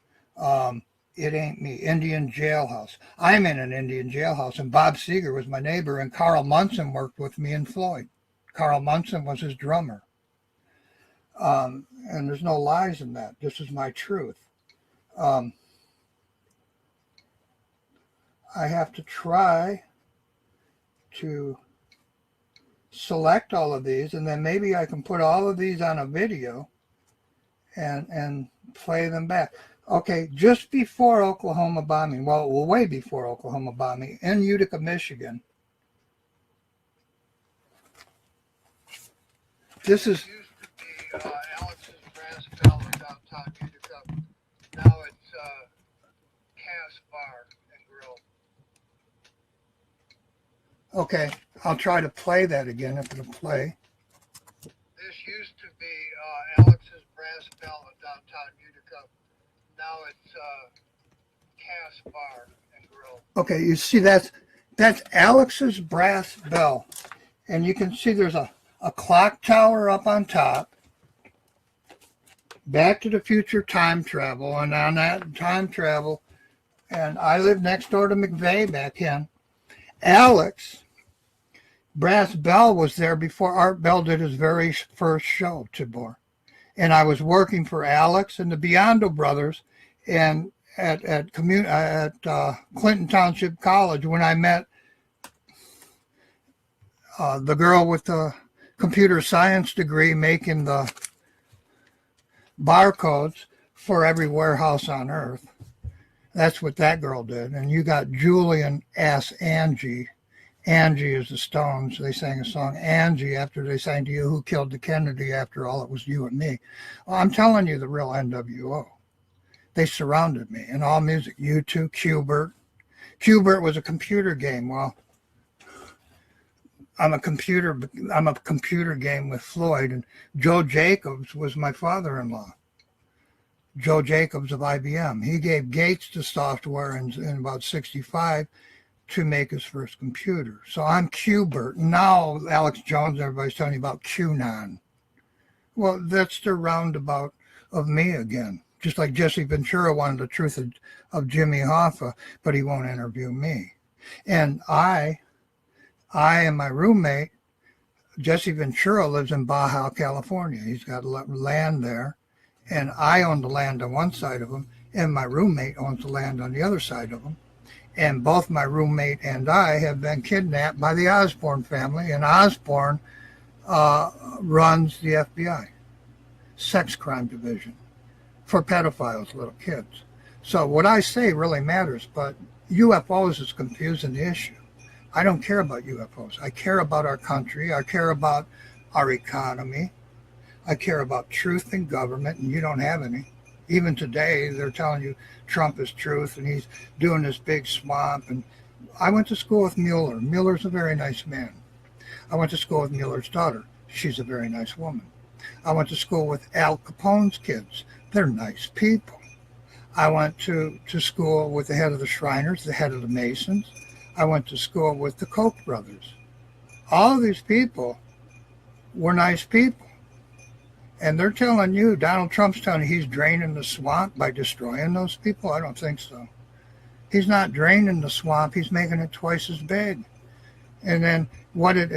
It ain't me. Indian jailhouse. I'm in an Indian jailhouse, and Bob Seger was my neighbor, and Carl Munson worked with me in Floyd. Carl Munson was his drummer. And there's no lies in that. This is my truth. I have to try to select all of these, and then maybe I can put all of these on a video and play them back. Okay, just before Oklahoma bombing, well, way before Oklahoma bombing, in Utica, Michigan. This is... It used to be Alex's Brass Bell in downtown Utica. Now it's Cass Bar and Grill. Okay, I'll try to play that again if it'll play. This used to be Alex's Brass Bell in downtown Utica. Now it's Cass Bar and Grill. Okay, you see that's Alex's Brass Bell. And you can see there's a clock tower up on top. Back to the Future time travel. And on that time travel, and I lived next door to McVeigh back then. Alex Brass Bell was there before Art Bell did his very first show, Tibor. And I was working for Alex and the Biondo brothers and at Clinton Township College when I met the girl with the computer science degree making the barcodes for every warehouse on earth. That's what that girl did. And you got Julian Ask Angie. Angie is the Stones. They sang a song, Angie, after they sang to you, Who Killed the Kennedy, after all, it was you and me. Well, I'm telling you the real NWO. They surrounded me in all music. U2, Hubbard. Hubbard was a computer game. Well, I'm a computer game with Floyd, and Joe Jacobs was my father-in-law. Joe Jacobs of IBM. He gave Gates the software in about 65 to make his first computer. So I'm Qbert. Now Alex Jones, everybody's telling you about QAnon. Well, that's the roundabout of me again. Just like Jesse Ventura wanted the truth of Jimmy Hoffa, but he won't interview me. And I and my roommate, Jesse Ventura, lives in Baja, California. He's got land there. And I own the land on one side of him, and my roommate owns the land on the other side of him. And both my roommate and I have been kidnapped by the Osborne family, and Osborne runs the FBI, sex crime division, for pedophiles, little kids. So what I say really matters, but UFOs is confusing the issue. I don't care about UFOs. I care about our country. I care about our economy. I care about truth in government, and you don't have any. Even today, they're telling you Trump is truth, and he's doing this big swamp. And I went to school with Mueller. Mueller's a very nice man. I went to school with Mueller's daughter. She's a very nice woman. I went to school with Al Capone's kids. They're nice people. I went to school with the head of the Shriners, the head of the Masons. I went to school with the Koch brothers. All of these people were nice people. And they're telling you, Donald Trump's telling you he's draining the swamp by destroying those people? I don't think so. He's not draining the swamp. He's making it twice as big. And then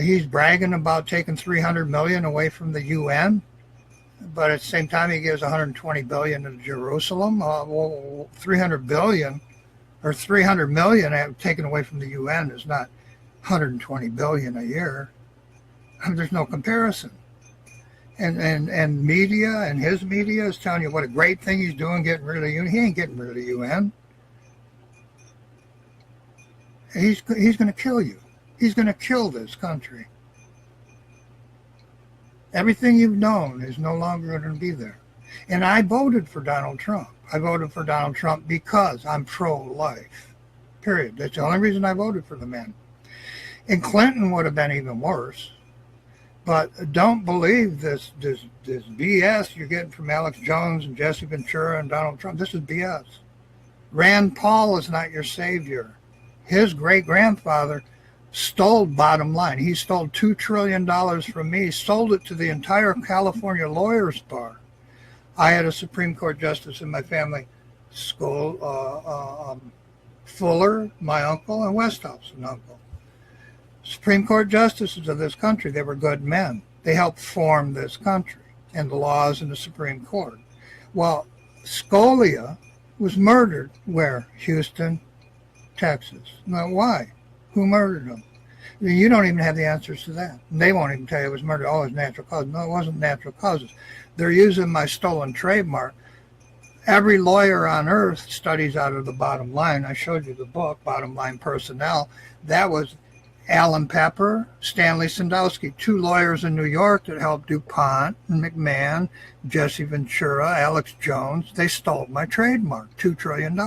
he's bragging about taking $300 million away from the UN, but at the same time he gives $120 billion to Jerusalem. Well, $300 billion or $300 million taken away from the UN is not $120 billion a year. I mean, there's no comparison. And media and his media is telling you what a great thing he's doing, getting rid of the UN. He ain't getting rid of the UN. He's going to kill you. He's going to kill this country. Everything you've known is no longer going to be there. And I voted for Donald Trump. I voted for Donald Trump because I'm pro-life, period. That's the only reason I voted for the man. And Clinton would have been even worse. But don't believe this BS you're getting from Alex Jones and Jesse Ventura and Donald Trump. This is BS. Rand Paul is not your savior. His great-grandfather stole bottom line. He stole $2 trillion from me, sold it to the entire California lawyers bar. I had a Supreme Court justice in my family school, Fuller, my uncle, and Westhouse, an uncle. Supreme Court justices of this country, they were good men. They helped form this country and the laws in the Supreme Court. Well, Scalia was murdered where? Houston, Texas. Now, why? Who murdered him? You don't even have the answers to that. They won't even tell you it was murder. Oh, it was natural causes. No, it wasn't natural causes. They're using my stolen trademark. Every lawyer on earth studies out of the bottom line. I showed you the book, Bottom Line Personnel. That was Alan Pepper, Stanley Sandowski, two lawyers in New York that helped DuPont and McMahon, Jesse Ventura, Alex Jones. They stole my trademark, $2 trillion.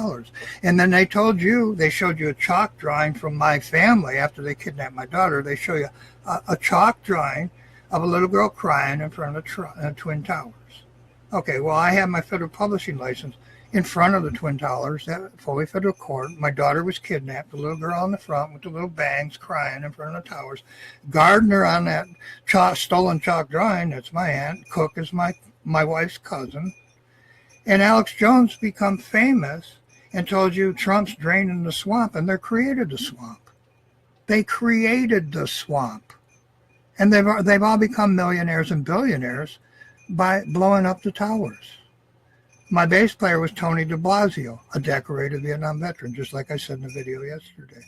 And then they told you, they showed you a chalk drawing from my family after they kidnapped my daughter. They show you a chalk drawing of a little girl crying in front of the Twin Towers. Okay, well, I have my federal publishing license in front of the Twin Towers at fully federal court. My daughter was kidnapped, the little girl in the front with the little bangs crying in front of the towers. Gardner on that stolen chalk drawing, that's my aunt. Cook is my wife's cousin. And Alex Jones become famous and told you Trump's draining the swamp, and they created the swamp. They created the swamp. And they've all become millionaires and billionaires by blowing up the towers. My bass player was Tony de Blasio, a decorated Vietnam veteran, just like I said in the video yesterday.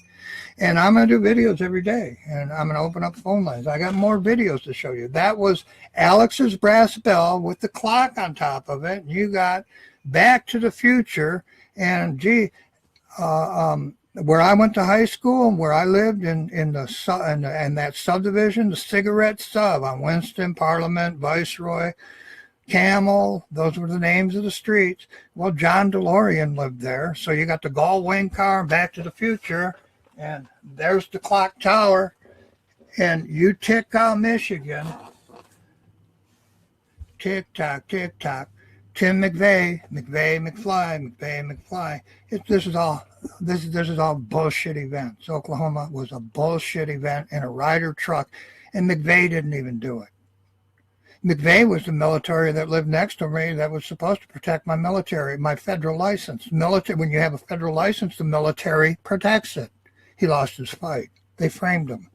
And I'm going to do videos every day, and I'm going to open up phone lines. I got more videos to show you. That was Alex's brass bell with the clock on top of it. You got Back to the Future, and where I went to high school and where I lived in that subdivision, the Cigarette Sub on Winston, Parliament, Viceroy, Camel, those were the names of the streets. Well, John DeLorean lived there. So you got the Gullwing car, Back to the Future, and there's the clock tower. And Utica, Michigan. Tick-tock, tick-tock. Tim McVeigh, McFly. This is all bullshit events. Oklahoma was a bullshit event in a Ryder truck, and McVeigh didn't even do it. McVeigh was the military that lived next to me that was supposed to protect my military, my federal license. When you have a federal license, the military protects it. He lost his fight. They framed him.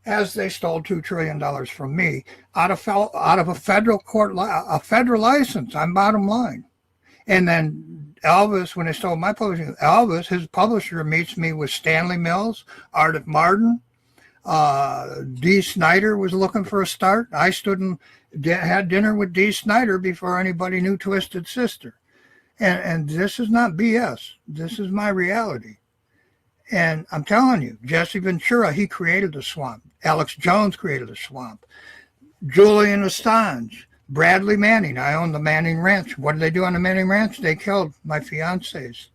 As they stole $2 trillion from me out of a federal court, a federal license, I'm bottom line. And then Elvis, when they stole my publishing, Elvis, his publisher, meets me with Stanley Mills, Ardith Martin. Dee Snider was looking for a start. I stood and had dinner with Dee Snider before anybody knew Twisted Sister. And this is not BS. This is my reality. And I'm telling you, Jesse Ventura, he created the swamp. Alex Jones created the swamp. Julian Assange, Bradley Manning. I own the Manning Ranch. What did they do on the Manning Ranch? They killed my fiancés.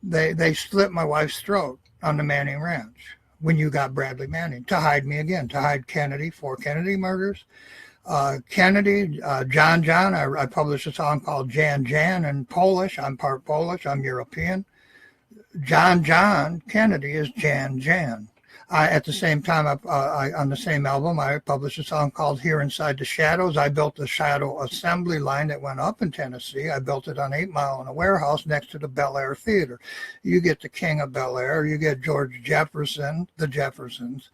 They slit my wife's throat on the Manning Ranch. When you got Bradley Manning, to hide me again, to hide Kennedy, 4 Kennedy murders. Kennedy, John, I published a song called Jan in Polish. I'm part Polish, I'm European. John Kennedy is Jan. At the same time, on the same album, I published a song called Here Inside the Shadows. I built the shadow assembly line that went up in Tennessee. I built it on 8 Mile in a warehouse next to the Bel Air Theater. You get the King of Bel Air. You get George Jefferson, the Jeffersons.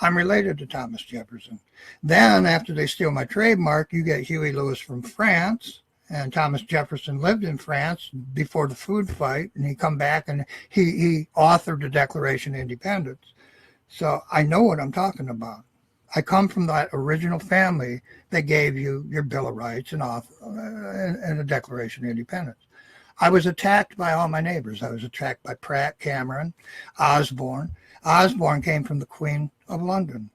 I'm related to Thomas Jefferson. Then, after they steal my trademark, you get Huey Lewis from France. And Thomas Jefferson lived in France before the food fight. And he come back and he authored the Declaration of Independence. So I know what I'm talking about. I come from that original family that gave you your Bill of Rights and a Declaration of Independence. I was attacked by all my neighbors. I was attacked by Pratt, Cameron, Osborne. Osborne came from the Queen of London.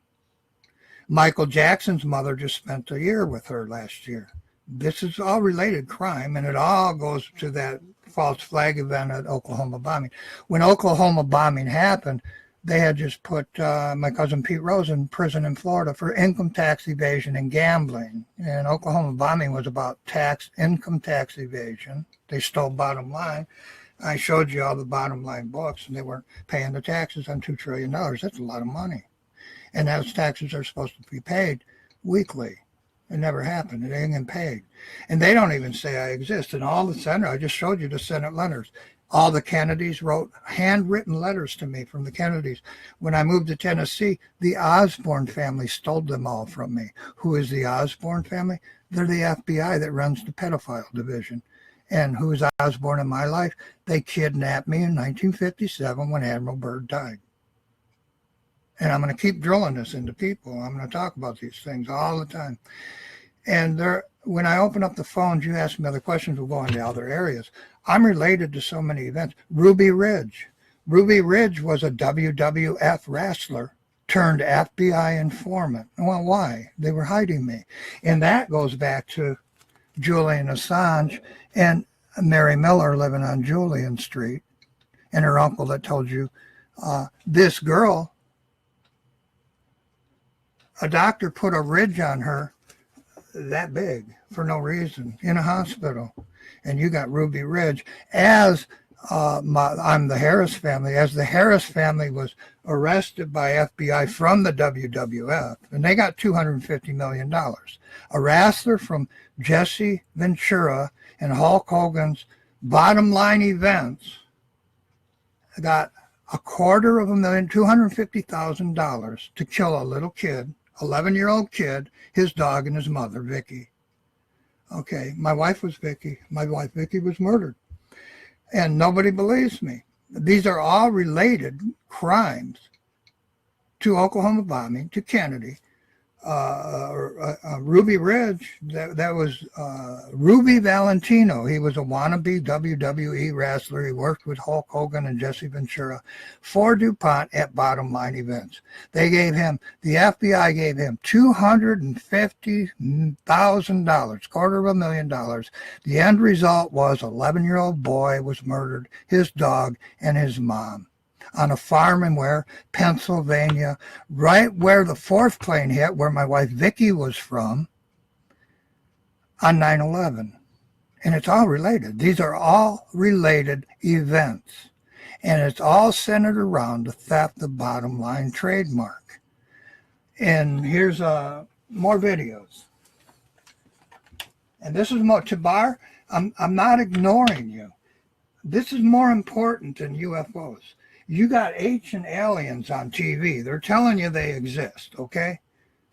Michael Jackson's mother just spent a year with her last year. This is all related crime, and it all goes to that false flag event at Oklahoma bombing. When Oklahoma bombing happened, they had just put my cousin Pete Rose in prison in Florida for income tax evasion and gambling. And Oklahoma bombing was about income tax evasion. They stole bottom line. I showed you all the bottom line books, and they weren't paying the taxes on $2 trillion. That's a lot of money. And those taxes are supposed to be paid weekly. It never happened. It ain't getting paid. And they don't even say I exist. And all the Senate, I just showed you the Senate letters. All the Kennedys wrote handwritten letters to me from the Kennedys. When I moved to Tennessee, the Osborne family stole them all from me. Who is the Osborne family? They're the FBI that runs the pedophile division. And who's Osborne in my life? They kidnapped me in 1957 when Admiral Byrd died. And I'm going to keep drilling this into people. I'm going to talk about these things all the time. And when I open up the phones, you ask me other questions, we'll go into other areas. I'm related to so many events. Ruby Ridge. Ruby Ridge was a WWF wrestler turned FBI informant. Well, why? They were hiding me. And that goes back to Julian Assange and Mary Miller living on Julian Street, and her uncle that told you this girl, a doctor put a ridge on her that big for no reason in a hospital. And you got Ruby Ridge. As I'm the Harris family, as the Harris family was arrested by FBI from the WWF, and they got $250 million. A wrestler from Jesse Ventura and Hulk Hogan's bottom line events got $250,000, $250,000 to kill a little kid, 11-year-old kid, his dog, and his mother, Vicky. Okay, my wife was Vicky. My wife, Vicky, was murdered. And nobody believes me. These are all related crimes to Oklahoma bombing, to Kennedy. Ruby Ridge, that was Ruby Valentino. He was a wannabe WWE wrestler. He worked with Hulk Hogan and Jesse Ventura for DuPont at bottom line events. The FBI gave him $250,000, $250,000. The end result was 11-year-old boy was murdered, his dog and his mom, on a farm in Pennsylvania, right where the fourth plane hit, where my wife Vicky was from, on 9/11. And it's all related. These are all related events. And it's all centered around the theft of bottom line trademark. And here's more videos. And this is more, Tabar, I'm not ignoring you. This is more important than UFOs. You got ancient aliens on TV. They're telling you they exist, okay?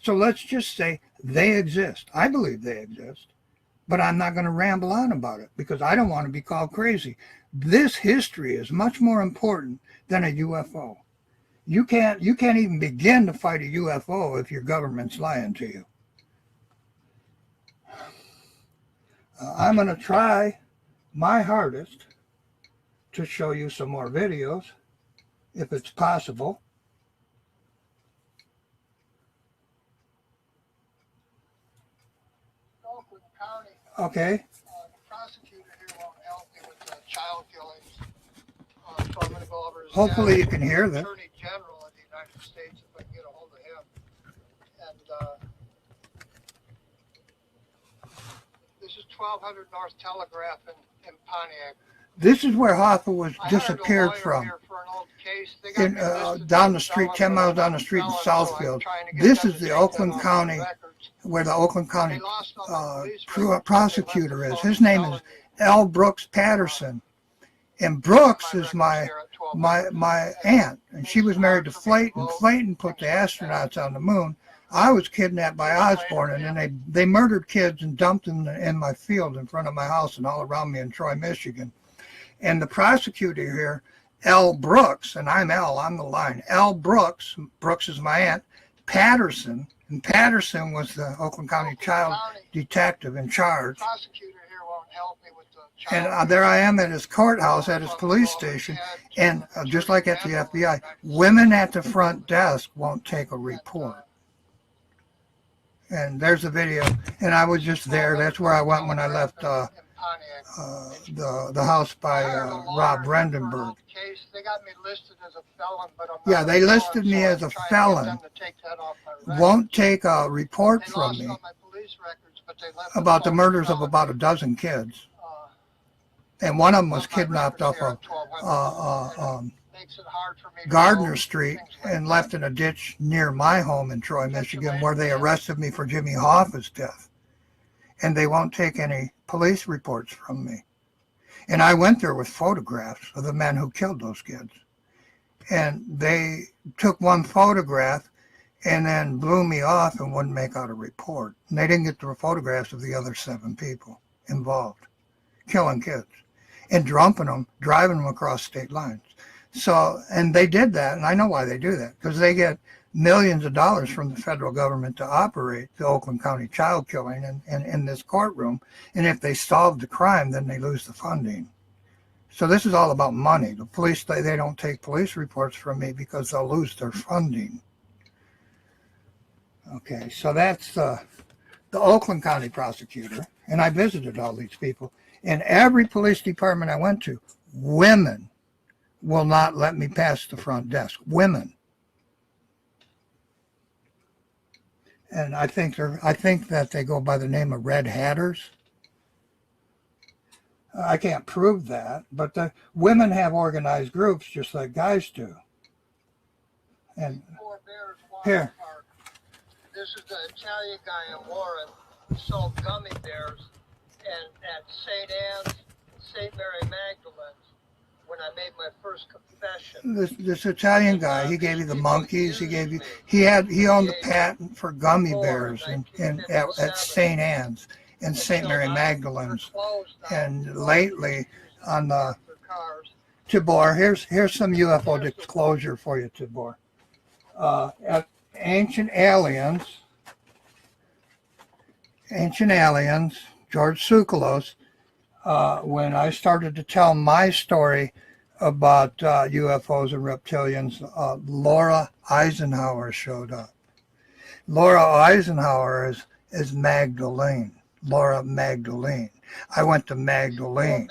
So let's just say they exist. I believe they exist, but I'm not going to ramble on about it because I don't want to be called crazy. This history is much more important than a UFO. You can't even begin to fight a UFO if your government's lying to you. I'm going to try my hardest to show you some more videos, if it's possible. Okay. The prosecutor here won't help me with the child killings, so I'm going to go over his Hopefully you can hear this. Attorney General of the United States, if I can get a hold of him. And this is 1200 North Telegraph in Pontiac. This is where Hoffa was disappeared from. Down the street, 10 miles down the street in Southfield. This is the Oakland County, where the Oakland County prosecutor is. His name is L. Brooks Patterson. And Brooks is my aunt, and she was married to Flayton. Flayton put the astronauts on the moon. I was kidnapped by Osborne, and then they murdered kids and dumped them in my field in front of my house and all around me in Troy, Michigan. And the prosecutor here, L. Brooks, and I'm L on the line. L. Brooks is my aunt, Patterson, and Patterson was the Oakland County child detective in charge. The prosecutor here won't help me with the child. And there I am at his courthouse, at his police station, and just like at the FBI, women at the front desk won't take a report. And there's a video. And I was just there. That's where I went when I left in Pontiac. the house by I hired a lawyer Rob for Brandenburg. the case. They got me listed as a felon, but I'm not Yeah, a they felon, listed me so as I'm a trying to get felon. them to take that off my record. Won't take a report They from lost me all my police records, but they left about the us all murders of felon. about a dozen kids. Uh, And one of them was on my kidnapped records off here of at 1200. Makes it hard for me to Gardner know Street things like and that. left in a ditch near my home in Troy, Michigan, where they arrested me for Jimmy Hoffa's death. And they won't take any police reports from me. And I went there with photographs of the men who killed those kids. And they took one photograph and then blew me off and wouldn't make out a report. And they didn't get the photographs of the other 7 people involved, killing kids and driving them across state lines. So, and they did that, and I know why they do that, because they get millions of dollars from the federal government to operate the Oakland County child killing in this courtroom. And if they solve the crime, then they lose the funding. So this is all about money. The police, they don't take police reports from me because they'll lose their funding. Okay, so that's the Oakland County prosecutor, and I visited all these people. In every police department I went to, women will not let me pass the front desk. Women. And I think that they go by the name of Red Hatters. I can't prove that, but the women have organized groups just like guys do. And here. This is the Italian guy in Warren who sold gummy bears at St. Anne's, St. Mary Magdalene's, when I made my first confession. This Italian guy, he gave you the monkeys. He owned the patent for gummy bears at St. Anne's and St. Mary Magdalene's. And lately on the Tibor, here's some UFO disclosure for you, Tibor. At Ancient Aliens, George Tsoukalos, when I started to tell my story about UFOs and reptilians, Laura Eisenhower showed up. Laura Eisenhower is Magdalene, Laura Magdalene. I went to Magdalene,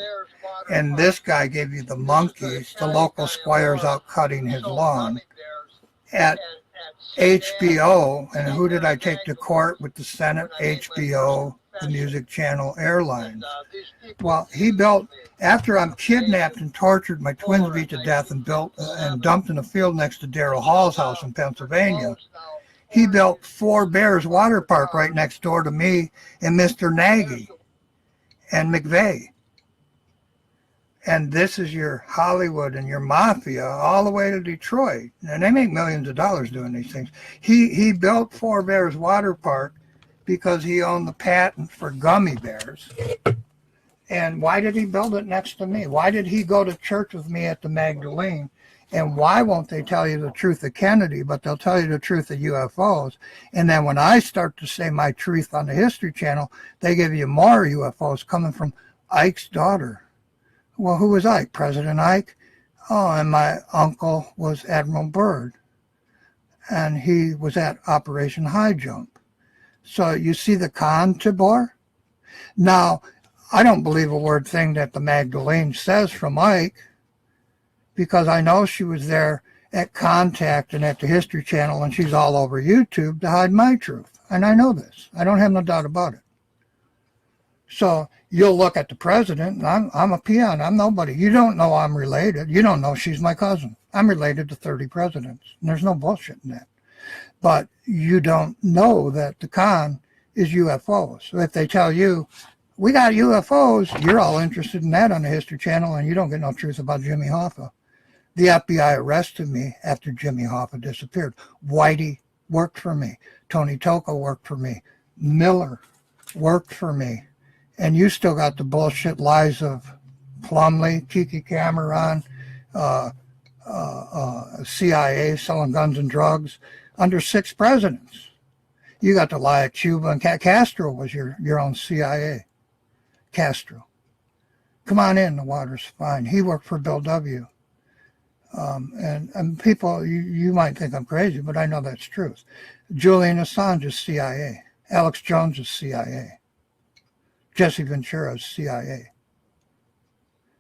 and this guy gave you the monkeys, the local squires out cutting his lawn. At HBO, and who did I take to court with the Senate? HBO, the Music Channel, Airlines. Well, he built, after I'm kidnapped and tortured, my twins beat to death and dumped in a field next to Darrell Hall's house in Pennsylvania, he built 4 Bears water park right next door to me and Mr. Nagy and McVeigh. And this is your Hollywood and your mafia all the way to Detroit. And they make millions of dollars doing these things. He built 4 Bears Water Park because he owned the patent for gummy bears. And why did he build it next to me? Why did he go to church with me at the Magdalene? And why won't they tell you the truth of Kennedy, but they'll tell you the truth of UFOs? And then when I start to say my truth on the History Channel, they give you more UFOs coming from Ike's daughter. Well, who was Ike? President Ike? Oh, and my uncle was Admiral Byrd. And he was at Operation High Jump. So you see the con, Tibor? Now, I don't believe a word thing that the Magdalene says from Ike, because I know she was there at Contact and at the History Channel, and she's all over YouTube to hide my truth. And I know this. I don't have no doubt about it. So you'll look at the president, and I'm a peon. I'm nobody. You don't know I'm related. You don't know she's my cousin. I'm related to 30 presidents, and there's no bullshit in that. But you don't know that the con is UFOs. So if they tell you, we got UFOs, you're all interested in that on the History Channel, and you don't get no truth about Jimmy Hoffa. The FBI arrested me after Jimmy Hoffa disappeared. Whitey worked for me. Tony Tocco worked for me. Miller worked for me. And you still got the bullshit lies of Plumlee, Kiki Cameron, CIA selling guns and drugs under 6 presidents. You got the lie of Cuba, and Castro was your own CIA. Castro. Come on in, the water's fine. He worked for Bill W. And people, you might think I'm crazy, but I know that's truth. Julian Assange is CIA. Alex Jones is CIA. Jesse Ventura is CIA.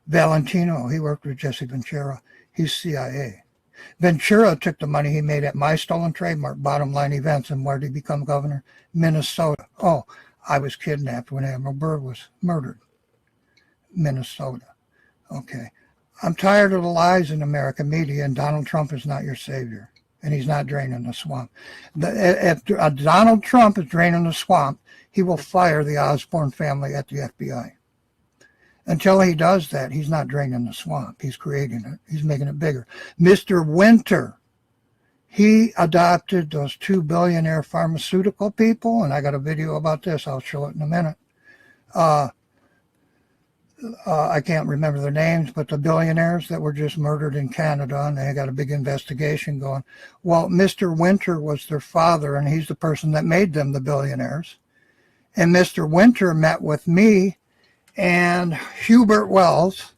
Valentino, he worked with Jesse Ventura. He's CIA. Ventura took the money he made at My Stolen Trademark, Bottom Line Events, and where did he become governor? Minnesota. Oh, I was kidnapped when Admiral Byrd was murdered. Minnesota. Okay. I'm tired of the lies in American media, and Donald Trump is not your savior, and he's not draining the swamp. If Donald Trump is draining the swamp, he will fire the Osborne family at the FBI. Until he does that, he's not draining the swamp. He's creating it. He's making it bigger. Mr. Winter, he adopted those 2 billionaire pharmaceutical people, and I got a video about this. I'll show it in a minute. I can't remember their names, but the billionaires that were just murdered in Canada, and they got a big investigation going. Well, Mr. Winter was their father, and he's the person that made them the billionaires. And Mr. Winter met with me and Hubert Wells,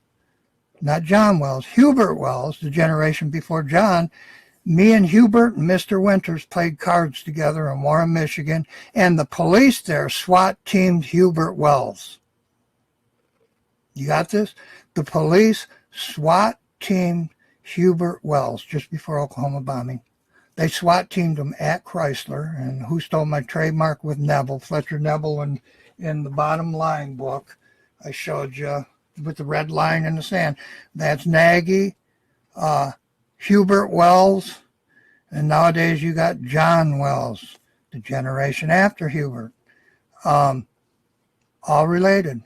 not John Wells, Hubert Wells, the generation before John. Me and Hubert and Mr. Winters played cards together in Warren, Michigan, and the police there SWAT teamed Hubert Wells. You got this? The police SWAT teamed Hubert Wells just before Oklahoma bombing. They SWAT teamed him at Chrysler, and who stole my trademark with Neville, Fletcher Neville, in the Bottom Line book. I showed you with the red line in the sand. That's Nagy, Hubert Wells, and nowadays you got John Wells, the generation after Hubert. All related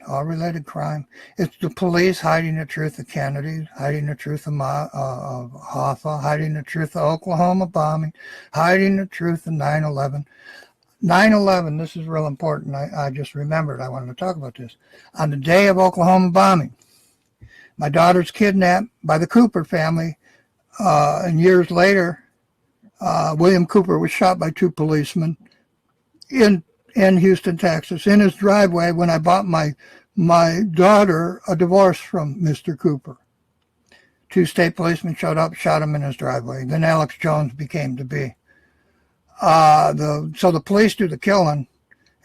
crime. It's the police hiding the truth of Kennedy, hiding the truth of Hoffa, hiding the truth of Oklahoma bombing, hiding the truth of 9/11. 9/11, this is real important. I just remembered I wanted to talk about this. On the day of Oklahoma bombing, my daughter's kidnapped by the Cooper family, and years later, William Cooper was shot by 2 policemen in Houston, Texas, in his driveway when I bought my daughter a divorce from Mr. Cooper. 2 state policemen showed up, shot him in his driveway. Then Alex Jones became to be. So the police do the killing,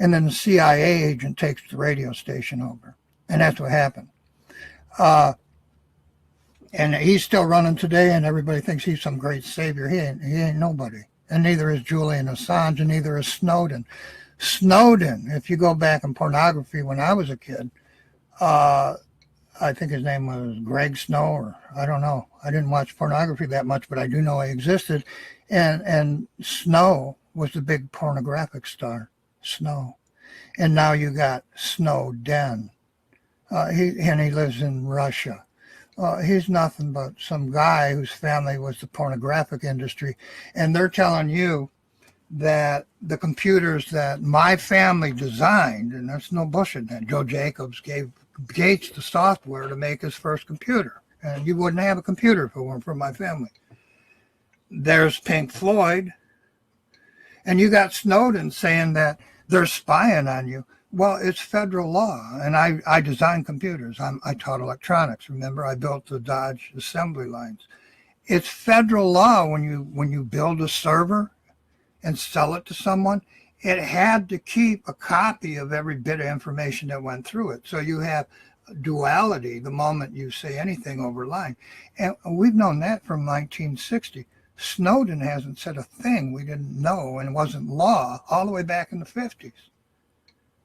and then the CIA agent takes the radio station over. And that's what happened. And he's still running today, and everybody thinks he's some great savior. He ain't nobody. And neither is Julian Assange, and neither is Snowden. Snowden, if you go back in pornography when I was a kid, I think his name was Greg Snow, or I don't know. I didn't watch pornography that much, but I do know he existed. And Snow was the big pornographic star, Snow. And now you got Snowden. He lives in Russia. He's nothing but some guy whose family was the pornographic industry. And they're telling you that the computers that my family designed, and there's no bullshit that Joe Jacobs gave Gates the software to make his first computer. And you wouldn't have a computer if it weren't for my family. There's Pink Floyd. And you got Snowden saying that they're spying on you. Well, it's federal law, and I designed computers. I taught electronics. Remember, I built the Dodge assembly lines. It's federal law when you build a server and sell it to someone. It had to keep a copy of every bit of information that went through it. So you have duality the moment you say anything over line. And we've known that from 1960. Snowden hasn't said a thing we didn't know, and it wasn't law all the way back in the 50s.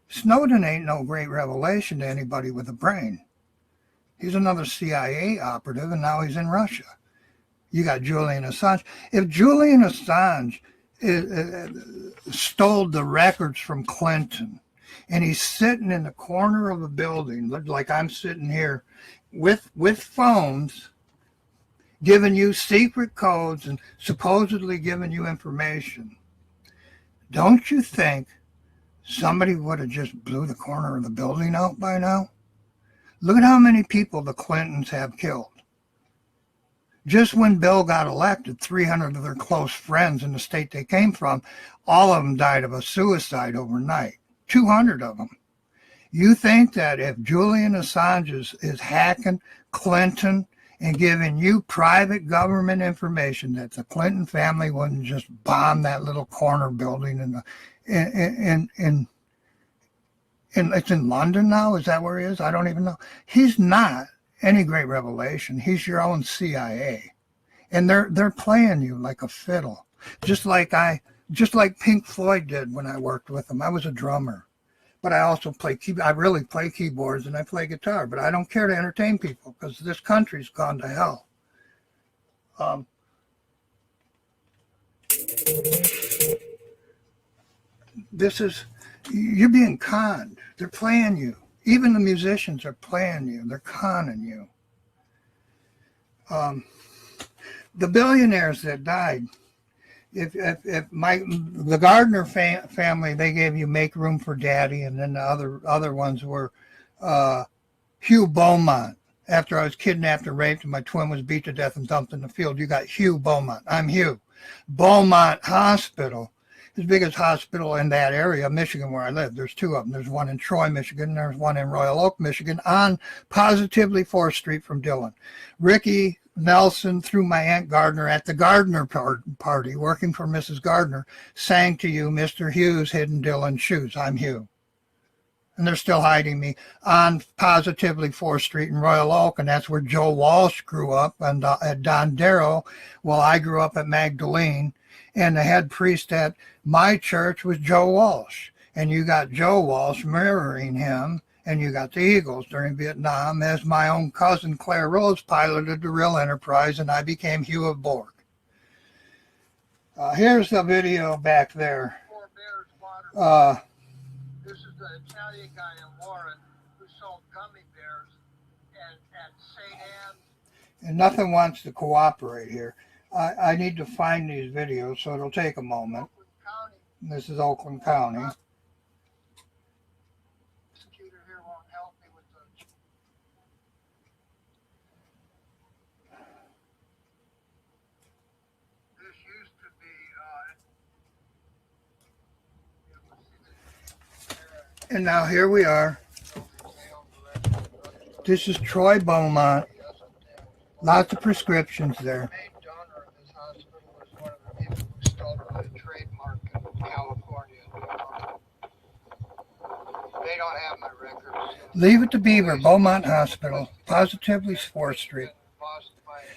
Snowden ain't no great revelation to anybody with a brain. He's another CIA operative, and now he's in Russia. You got Julian Assange. If Julian Assange stole the records from Clinton, and he's sitting in the corner of a building, like I'm sitting here, with phones, giving you secret codes and supposedly giving you information, don't you think somebody would have just blew the corner of the building out by now? Look at how many people the Clintons have killed. Just when Bill got elected, 300 of their close friends in the state they came from, all of them died of a suicide overnight. 200 of them. You think that if Julian Assange is hacking Clinton and giving you private government information that the Clinton family wouldn't just bomb that little corner building in it's in London now. Is that where he is? I don't even know. He's not any great revelation. He's your own CIA, and they're playing you like a fiddle, just like Pink Floyd did when I worked with them. I was a drummer, but I also play I really play keyboards and I play guitar, but I don't care to entertain people because this country's gone to hell. You're being conned. They're playing you. Even the musicians are playing you. They're conning you. The billionaires that died, the Gardner family, they gave you Make Room for Daddy, and then the other ones were Hugh Beaumont. After I was kidnapped and raped and my twin was beat to death and dumped in the field, you got Hugh Beaumont. I'm Hugh. Beaumont Hospital, the biggest hospital in that area, Michigan, where I live. There's two of them. There's one in Troy, Michigan, and there's one in Royal Oak, Michigan, on positively 4th Street from Dillon. Ricky Nelson, through my Aunt Gardner at the Gardner party, working for Mrs. Gardner, sang to you Mr. Hugh's Hidden Dillon Shoes. I'm Hugh. And they're still hiding me on positively 4th Street in Royal Oak, and that's where Joe Walsh grew up, and at Don Darrow. Well, I grew up at Magdalene, and the head priest at my church was Joe Walsh. And you got Joe Walsh mirroring him, and you got the Eagles during Vietnam, as my own cousin Claire Rose piloted the real Enterprise, and I became Hugh of Borg. Here's the video back there. This is the Italian guy in Warren who sold gummy bears at St. Anne's. And nothing wants to cooperate here. I need to find these videos, so it'll take a moment. This is Oakland County. Here won't help me with the... This used to be... And now here we are. This is Troy Beaumont. Lots of prescriptions there. They don't have my records. Leave it to Beaver, Beaumont Hospital, positively 4th Street.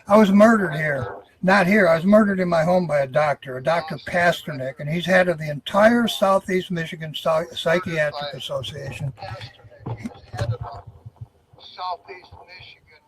I was murdered here. Not here. I was murdered in my home by a Dr. Pasternak, and he's head of the entire Southeast Michigan Psychiatric Association. Pasternak is head of the Southeast Michigan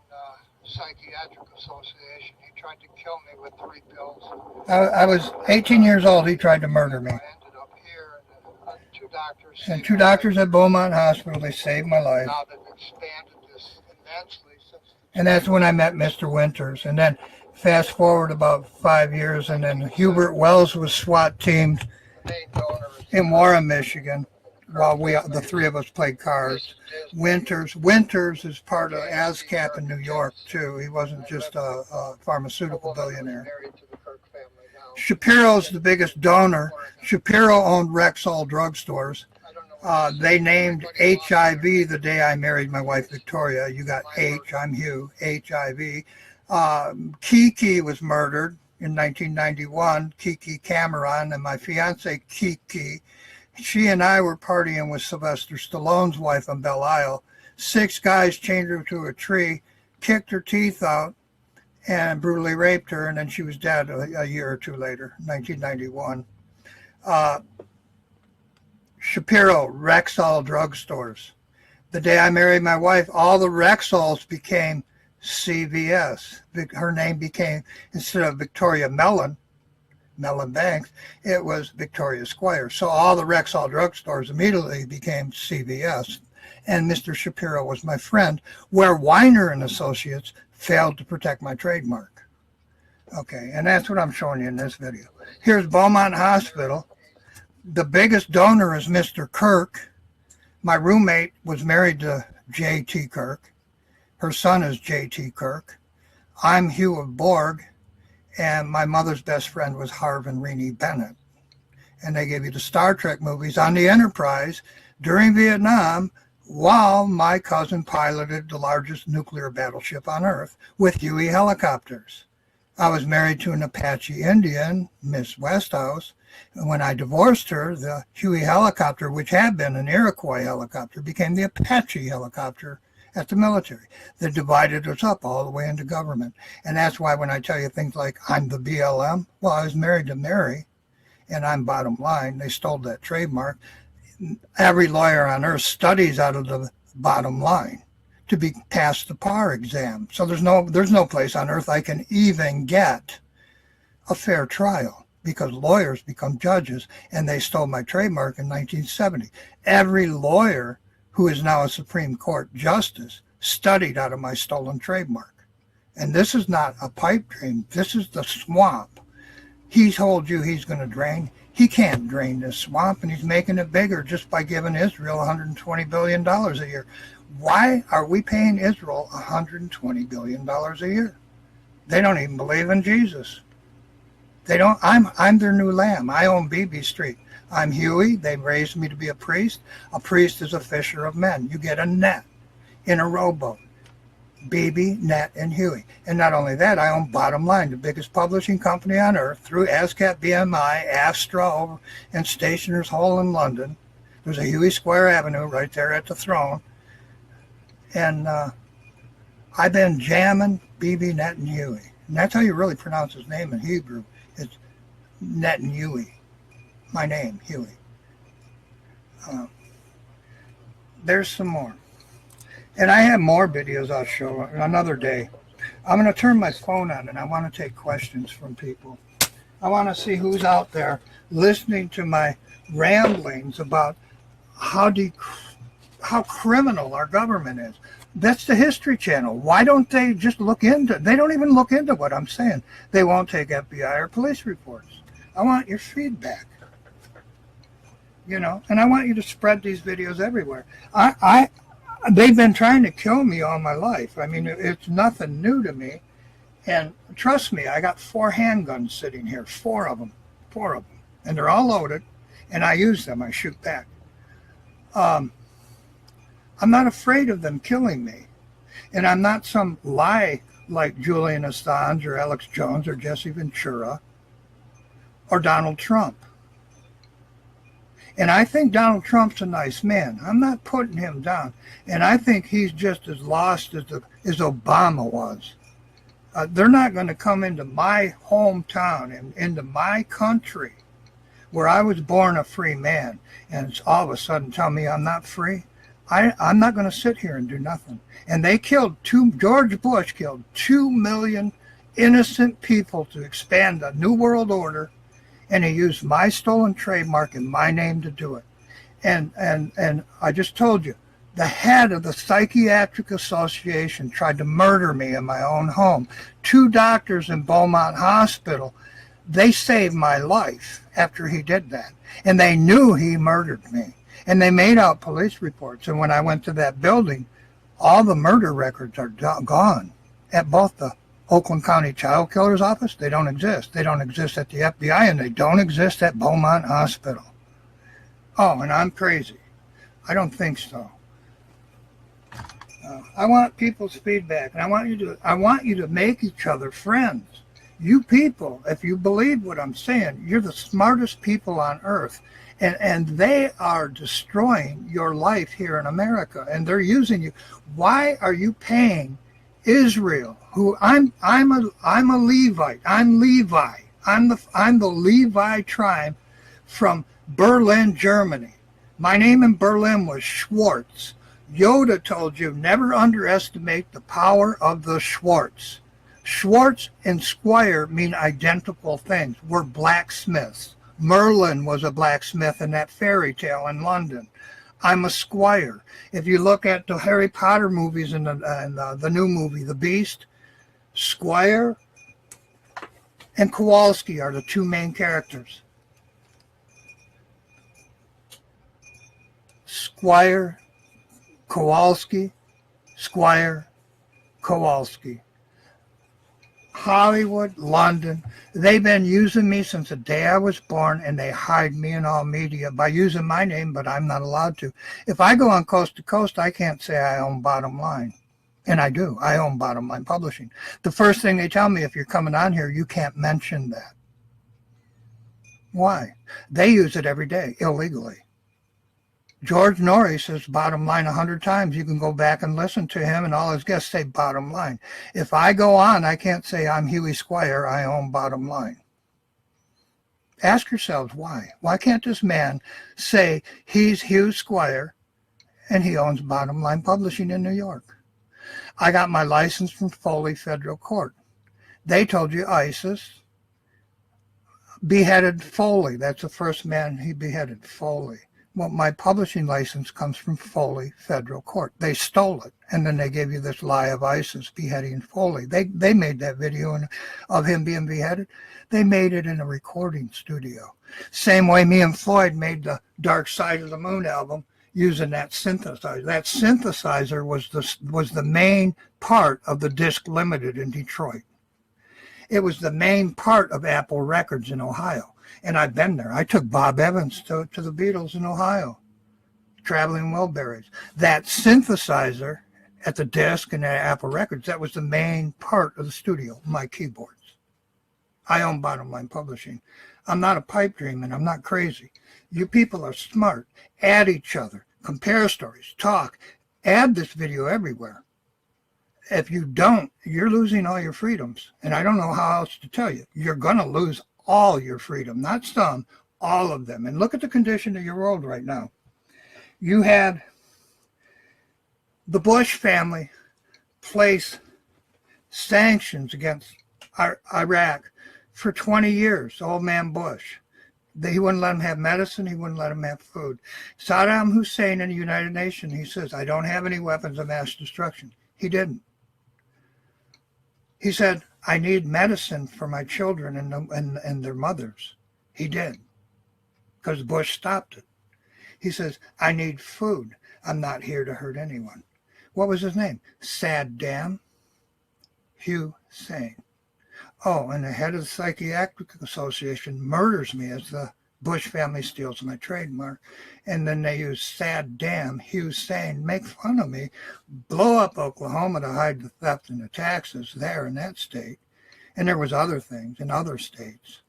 Psychiatric Association. He tried to kill me with 3 pills. I was 18 years old. He tried to murder me. I ended up here, and 2 doctors. And 2 doctors at Beaumont Hospital. They saved my life. Now they've expanded this immensely since. And that's when I met Mr. Winters. And then fast forward about 5 years, and then Hubert Wells was SWAT teamed in Warren, Michigan, while the 3 of us played cards. Winters is part of ASCAP in New York too. He wasn't just a pharmaceutical billionaire. Shapiro's the biggest donor. Shapiro owned Rexall drugstores. They named HIV the day I married my wife Victoria. You got H, I'm Hugh, HIV. Kiki was murdered in 1991, Kiki Cameron, and my fiance Kiki. She and I were partying with Sylvester Stallone's wife on Belle Isle. 6 guys chained her to a tree, kicked her teeth out, and brutally raped her, and then she was dead a year or 2 later, 1991. Shapiro, Rexall drugstores. The day I married my wife, all the Rexalls became CVS. Her name became, instead of Victoria Mellon Banks, it was Victoria Squire. So all the Rexall drugstores immediately became CVS. And Mr. Shapiro was my friend, where Weiner and Associates failed to protect my trademark. Okay, and that's what I'm showing you in this video. Here's Beaumont Hospital. The biggest donor is Mr. Kirk. My roommate was married to J.T. Kirk. Her son is J.T. Kirk. I'm Hugh of Borg, and my mother's best friend was Harvin Renee Bennett. And they gave you the Star Trek movies on the Enterprise during Vietnam while my cousin piloted the largest nuclear battleship on Earth with Huey helicopters. I was married to an Apache Indian, Miss Westhouse, and when I divorced her, the Huey helicopter, which had been an Iroquois helicopter, became the Apache helicopter at the military. They divided us up all the way into government. And that's why when I tell you things like, I'm the BLM, well, I was married to Mary, and I'm bottom line. They stole that trademark. Every lawyer on earth studies out of the bottom line to be past the par exam. So there's no place on earth I can even get a fair trial because lawyers become judges, and they stole my trademark in 1970. Every lawyer who is now a Supreme Court justice studied out of my stolen trademark. And this is not a pipe dream. This is the swamp. He told you he's going to drain. He can't drain this swamp, and he's making it bigger just by giving Israel $120 billion a year. Why are we paying Israel $120 billion a year? They don't even believe in Jesus. They don't. I'm their new lamb. I own BB Street. I'm Huey. They raised me to be a priest. A priest is a fisher of men. You get a net in a rowboat. BB, Net, and Huey. And not only that, I own Bottom Line, the biggest publishing company on earth, through ASCAP, BMI, Astra, over, and Stationers Hall in London. There's a Huey Square Avenue right there at the throne. And I've been jamming BB, Net, and Huey. And that's how you really pronounce his name in Hebrew. It's Net and Huey. My name, Huey. There's some more. And I have more videos I'll show another day. I'm going to turn my phone on, and I want to take questions from people. I want to see who's out there listening to my ramblings about how criminal our government is. That's the History Channel. Why don't they just look into it? They don't even look into what I'm saying. They won't take FBI or police reports. I want your feedback. You know, and I want you to spread these videos everywhere. They've been trying to kill me all my life. I mean, it's nothing new to me. And trust me, I got 4 handguns sitting here, 4 of them. And they're all loaded, and I use them. I shoot back. I'm not afraid of them killing me. And I'm not some lie like Julian Assange or Alex Jones or Jesse Ventura or Donald Trump. And I think Donald Trump's a nice man. I'm not putting him down. And I think he's just as lost as Obama was. They're not going to come into my hometown and into my country where I was born a free man and all of a sudden tell me I'm not free. I'm not going to sit here and do nothing. And they George Bush killed 2 million innocent people to expand the New World Order. And he used my stolen trademark and my name to do it. And I just told you, the head of the Psychiatric Association tried to murder me in my own home. 2 doctors in Beaumont Hospital, they saved my life after he did that. And they knew he murdered me. And they made out police reports. And when I went to that building, all the murder records are gone at both the Oakland County Child Killer's Office. They don't exist. They don't exist at the FBI, and they don't exist at Beaumont Hospital. Oh, and I'm crazy. I don't think so. I want people's feedback, and I want you to make each other friends. You people, if you believe what I'm saying, you're the smartest people on earth, and they are destroying your life here in America, and they're using you. Why are you paying Israel, who I'm a Levite. I'm Levi. I'm the Levi tribe from Berlin, Germany. My name in Berlin was Schwartz. Yoda told you never underestimate the power of the Schwartz. Schwartz and Squire mean identical things. We're blacksmiths. Merlin was a blacksmith in that fairy tale in London. I'm a squire. If you look at the Harry Potter movies and the new movie, The Beast, Squire and Kowalski are the 2 main characters. Squire, Kowalski, Squire, Kowalski. Hollywood, London, they've been using me since the day I was born, and they hide me in all media by using my name, but I'm not allowed to. If I go on Coast to Coast, I can't say I own Bottom Line. And I do. I own Bottom Line Publishing. The first thing they tell me, if you're coming on here, you can't mention that. Why? They use it every day, illegally. George Norrie says Bottom Line 100 times. You can go back and listen to him, and all his guests say Bottom Line. If I go on, I can't say I'm Huey Squire, I own Bottom Line. Ask yourselves why. Why can't this man say he's Hugh Squire and he owns Bottom Line Publishing in New York? I got my license from Foley Federal Court. They told you ISIS beheaded Foley. That's the first man he beheaded, Foley. Well, my publishing license comes from Foley Federal Court. They stole it, and then they gave you this lie of ISIS beheading Foley. They made that video of him being beheaded. They made it in a recording studio. Same way me and Floyd made the Dark Side of the Moon album using that synthesizer. That synthesizer was the main part of the Disc Limited in Detroit. It was the main part of Apple Records in Ohio. And I've been there. I took Bob Evans to the Beatles in Ohio, Traveling Wilburys. That synthesizer at the Disc and at Apple Records, that was the main part of the studio, my keyboards. I own Bottom Line Publishing. I'm not a pipe dream, and I'm not crazy. You people are smart. Add each other. Compare stories. Talk. Add this video everywhere. If you don't, you're losing all your freedoms. And I don't know how else to tell you. You're going to lose all your freedom, not some, all of them. And look at the condition of your world right now. You had the Bush family place sanctions against Iraq for 20 years, old man Bush. He wouldn't let him have medicine. He wouldn't let him have food. Saddam Hussein in the United Nations, he says, I don't have any weapons of mass destruction. He didn't. He said, I need medicine for my children and their mothers. He did, because Bush stopped it. He says, I need food. I'm not here to hurt anyone. What was his name? Saddam Hussein. Oh, and the head of the Psychiatric Association murders me as the Bush family steals my trademark. And then they use Saddam Hussein, make fun of me, blow up Oklahoma to hide the theft and the taxes there in that state. And there was other things in other states.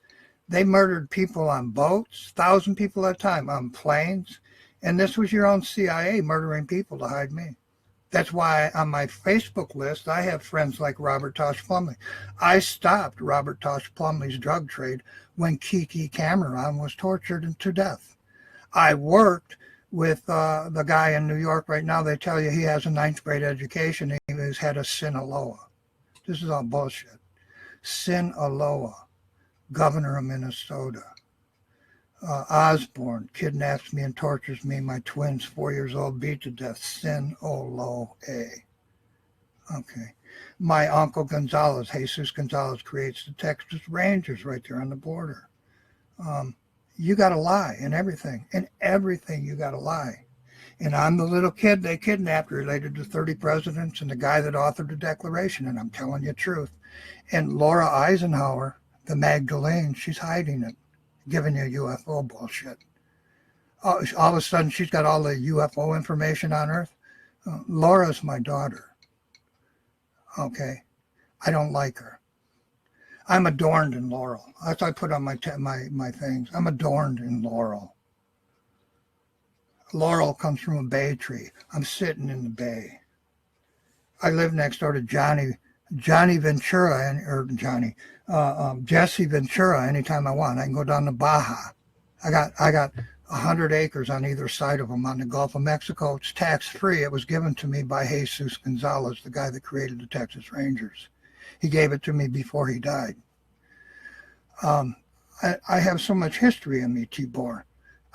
They murdered people on boats, 1,000 people at a time, on planes. And this was your own CIA murdering people to hide me. That's why on my Facebook list, I have friends like Robert Tosh Plumley. I stopped Robert Tosh Plumley's drug trade when Kiki Cameron was tortured to death. I worked with the guy in New York right now. They tell you he has a 9th grade education. He was head of Sinaloa. This is all bullshit. Sinaloa, governor of Minnesota. Osborne kidnaps me and tortures me. My twins, 4 years old, beat to death. Sinaloa. Okay. My uncle Gonzalez, Jesus Gonzalez, creates the Texas Rangers right there on the border. You got to lie in everything. In everything, you got to lie. And I'm the little kid they kidnapped related to 30 presidents and the guy that authored the Declaration, and I'm telling you the truth. And Laura Eisenhower, the Magdalene, she's hiding it, giving you UFO bullshit. All of a sudden, she's got all the UFO information on Earth. Laura's my daughter. Okay? I don't like her. I'm adorned in laurel. That's what I put on my things. I'm adorned in laurel. Laurel comes from a bay tree. I'm sitting in the bay. I live next door to Jesse Ventura anytime I want. I can go down to Baja. I got 100 acres on either side of them on the Gulf of Mexico. It's tax-free. It was given to me by Jesus Gonzalez, the guy that created the Texas Rangers. He gave it to me before he died. I have so much history in me, Tibor.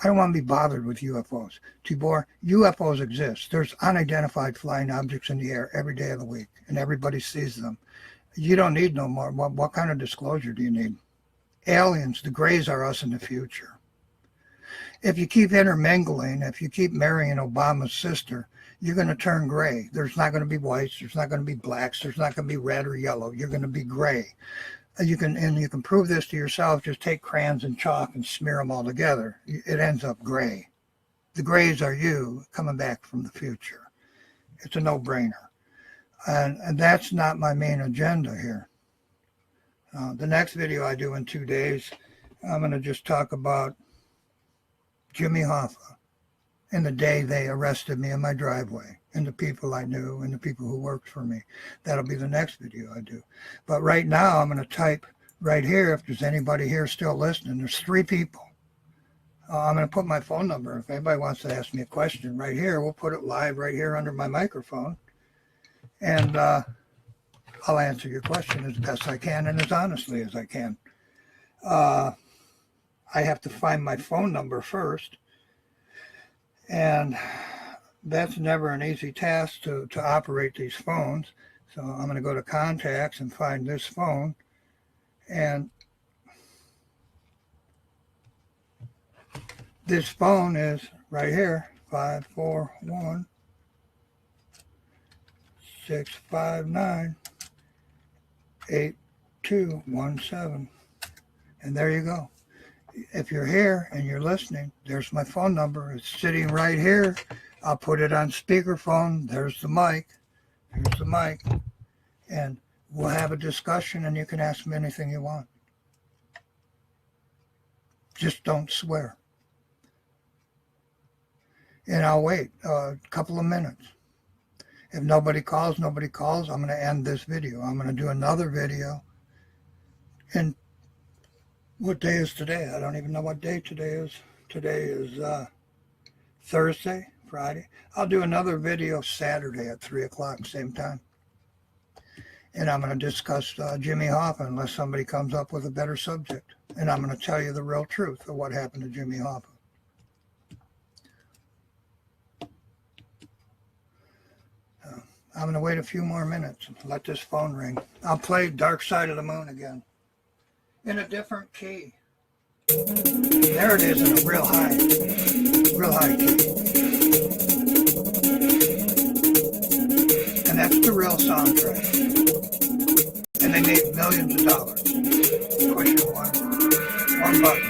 I don't want to be bothered with UFOs. Tibor, UFOs exist. There's unidentified flying objects in the air every day of the week, and everybody sees them. You don't need no more. What kind of disclosure do you need? Aliens, the Greys are us in the future. If you keep intermingling, if you keep marrying Obama's sister, you're going to turn gray. There's not going to be whites. There's not going to be blacks. There's not going to be red or yellow. You're going to be gray. You can prove this to yourself. Just take crayons and chalk and smear them all together. It ends up gray. The grays are you coming back from the future. It's a no-brainer. And that's not my main agenda here. The next video I do in 2 days, I'm going to just talk about Jimmy Hoffa and the day they arrested me in my driveway, and the people I knew and the people who worked for me. That'll be the next video I do. But right now I'm going to type right here, if there's anybody here still listening, there's 3 people. I'm going to put my phone number. If anybody wants to ask me a question right here, we'll put it live right here under my microphone. And I'll answer your question as best I can and as honestly as I can. I have to find my phone number first. And that's never an easy task to operate these phones. So I'm going to go to contacts and find this phone. And this phone is right here, 541 659 8217. And there you go. If you're here and you're listening, there's my phone number. It's sitting right here. I'll put it on speakerphone. There's the mic. Here's the mic. And we'll have a discussion and you can ask me anything you want. Just don't swear. And I'll wait a couple of minutes. If nobody calls, nobody calls. I'm going to end this video. I'm going to do another video. And what day is today? I don't even know what day today is. Today is Thursday, Friday. I'll do another video Saturday at 3 o'clock, same time. And I'm going to discuss Jimmy Hoffa unless somebody comes up with a better subject. And I'm going to tell you the real truth of what happened to Jimmy Hoffa. I'm going to wait a few more minutes and let this phone ring. I'll play Dark Side of the Moon again in a different key. There it is in a real high key. And that's the real soundtrack. And they made millions of dollars pushing one button.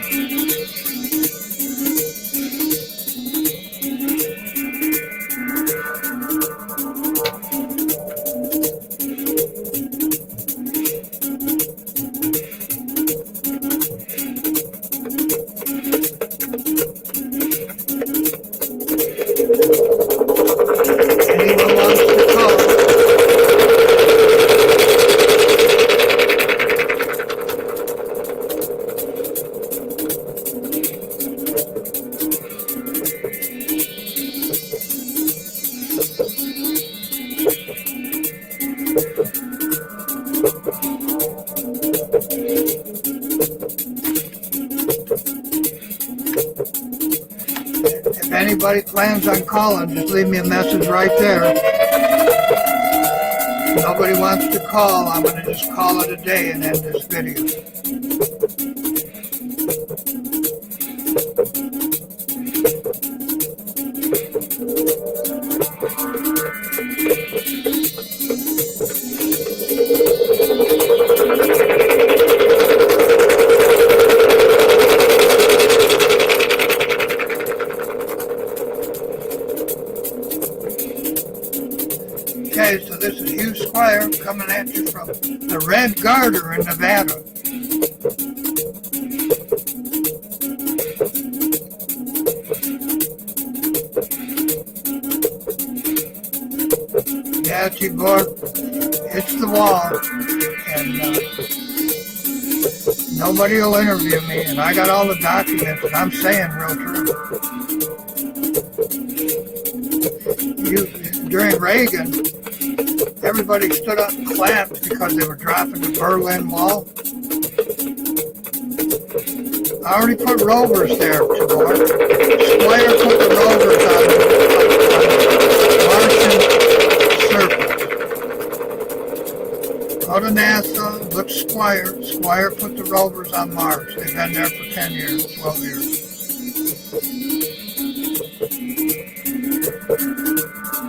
If anybody plans on calling, just leave me a message right there. If nobody wants to call, I'm going to just call it a day and end this video. Okay, so this is Hugh coming at you from the Red Garter in Nevada. Yeah, T-board, it's the wall, and nobody will interview me, and I got all the documents, and I'm saying real truth. During Reagan, everybody stood up and clapped because they were dropping the Berlin Wall. I already put rovers there, T-board. Squire put the rovers on Martian surface. Go to NASA, look Squire. Squire put the rovers on Mars. They've been there for 10 years, 12 years. So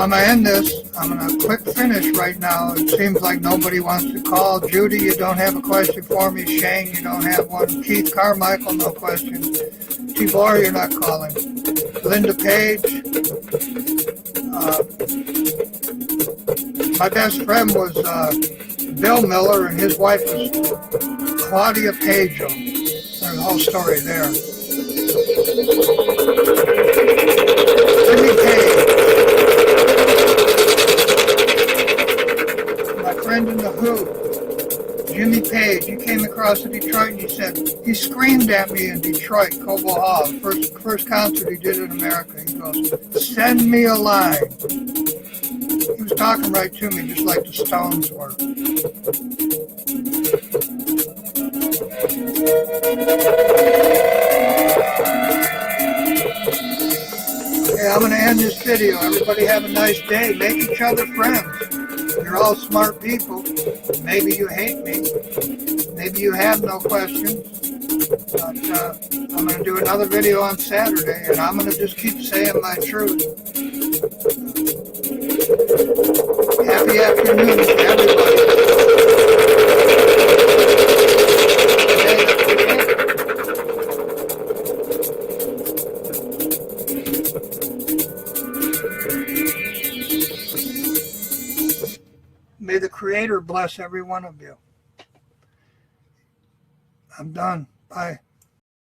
I'm going to end this. I'm going to quick finish right now. It seems like nobody wants to call. Judy, you don't have a question for me. Shane, you don't have one. Keith Carmichael, no question. Tibor, you're not calling. Linda Page. My best friend was Bill Miller, and his wife was Claudia Pagel. There's a whole story there. Jimmy Page. My friend in the Who, Jimmy Page, he came across to Detroit and he said, he screamed at me in Detroit, Cobo Hall, first concert he did in America. He goes, send me a line. He was talking right to me, just like the Stones were. Okay, I'm going to end this video. Everybody have a nice day. Make each other friends. You're all smart people. Maybe you hate me. Maybe you have no questions. But I'm going to do another video on Saturday, and I'm going to just keep saying my truth. Happy afternoon to everybody. May the Creator bless every one of you. I'm done. Bye.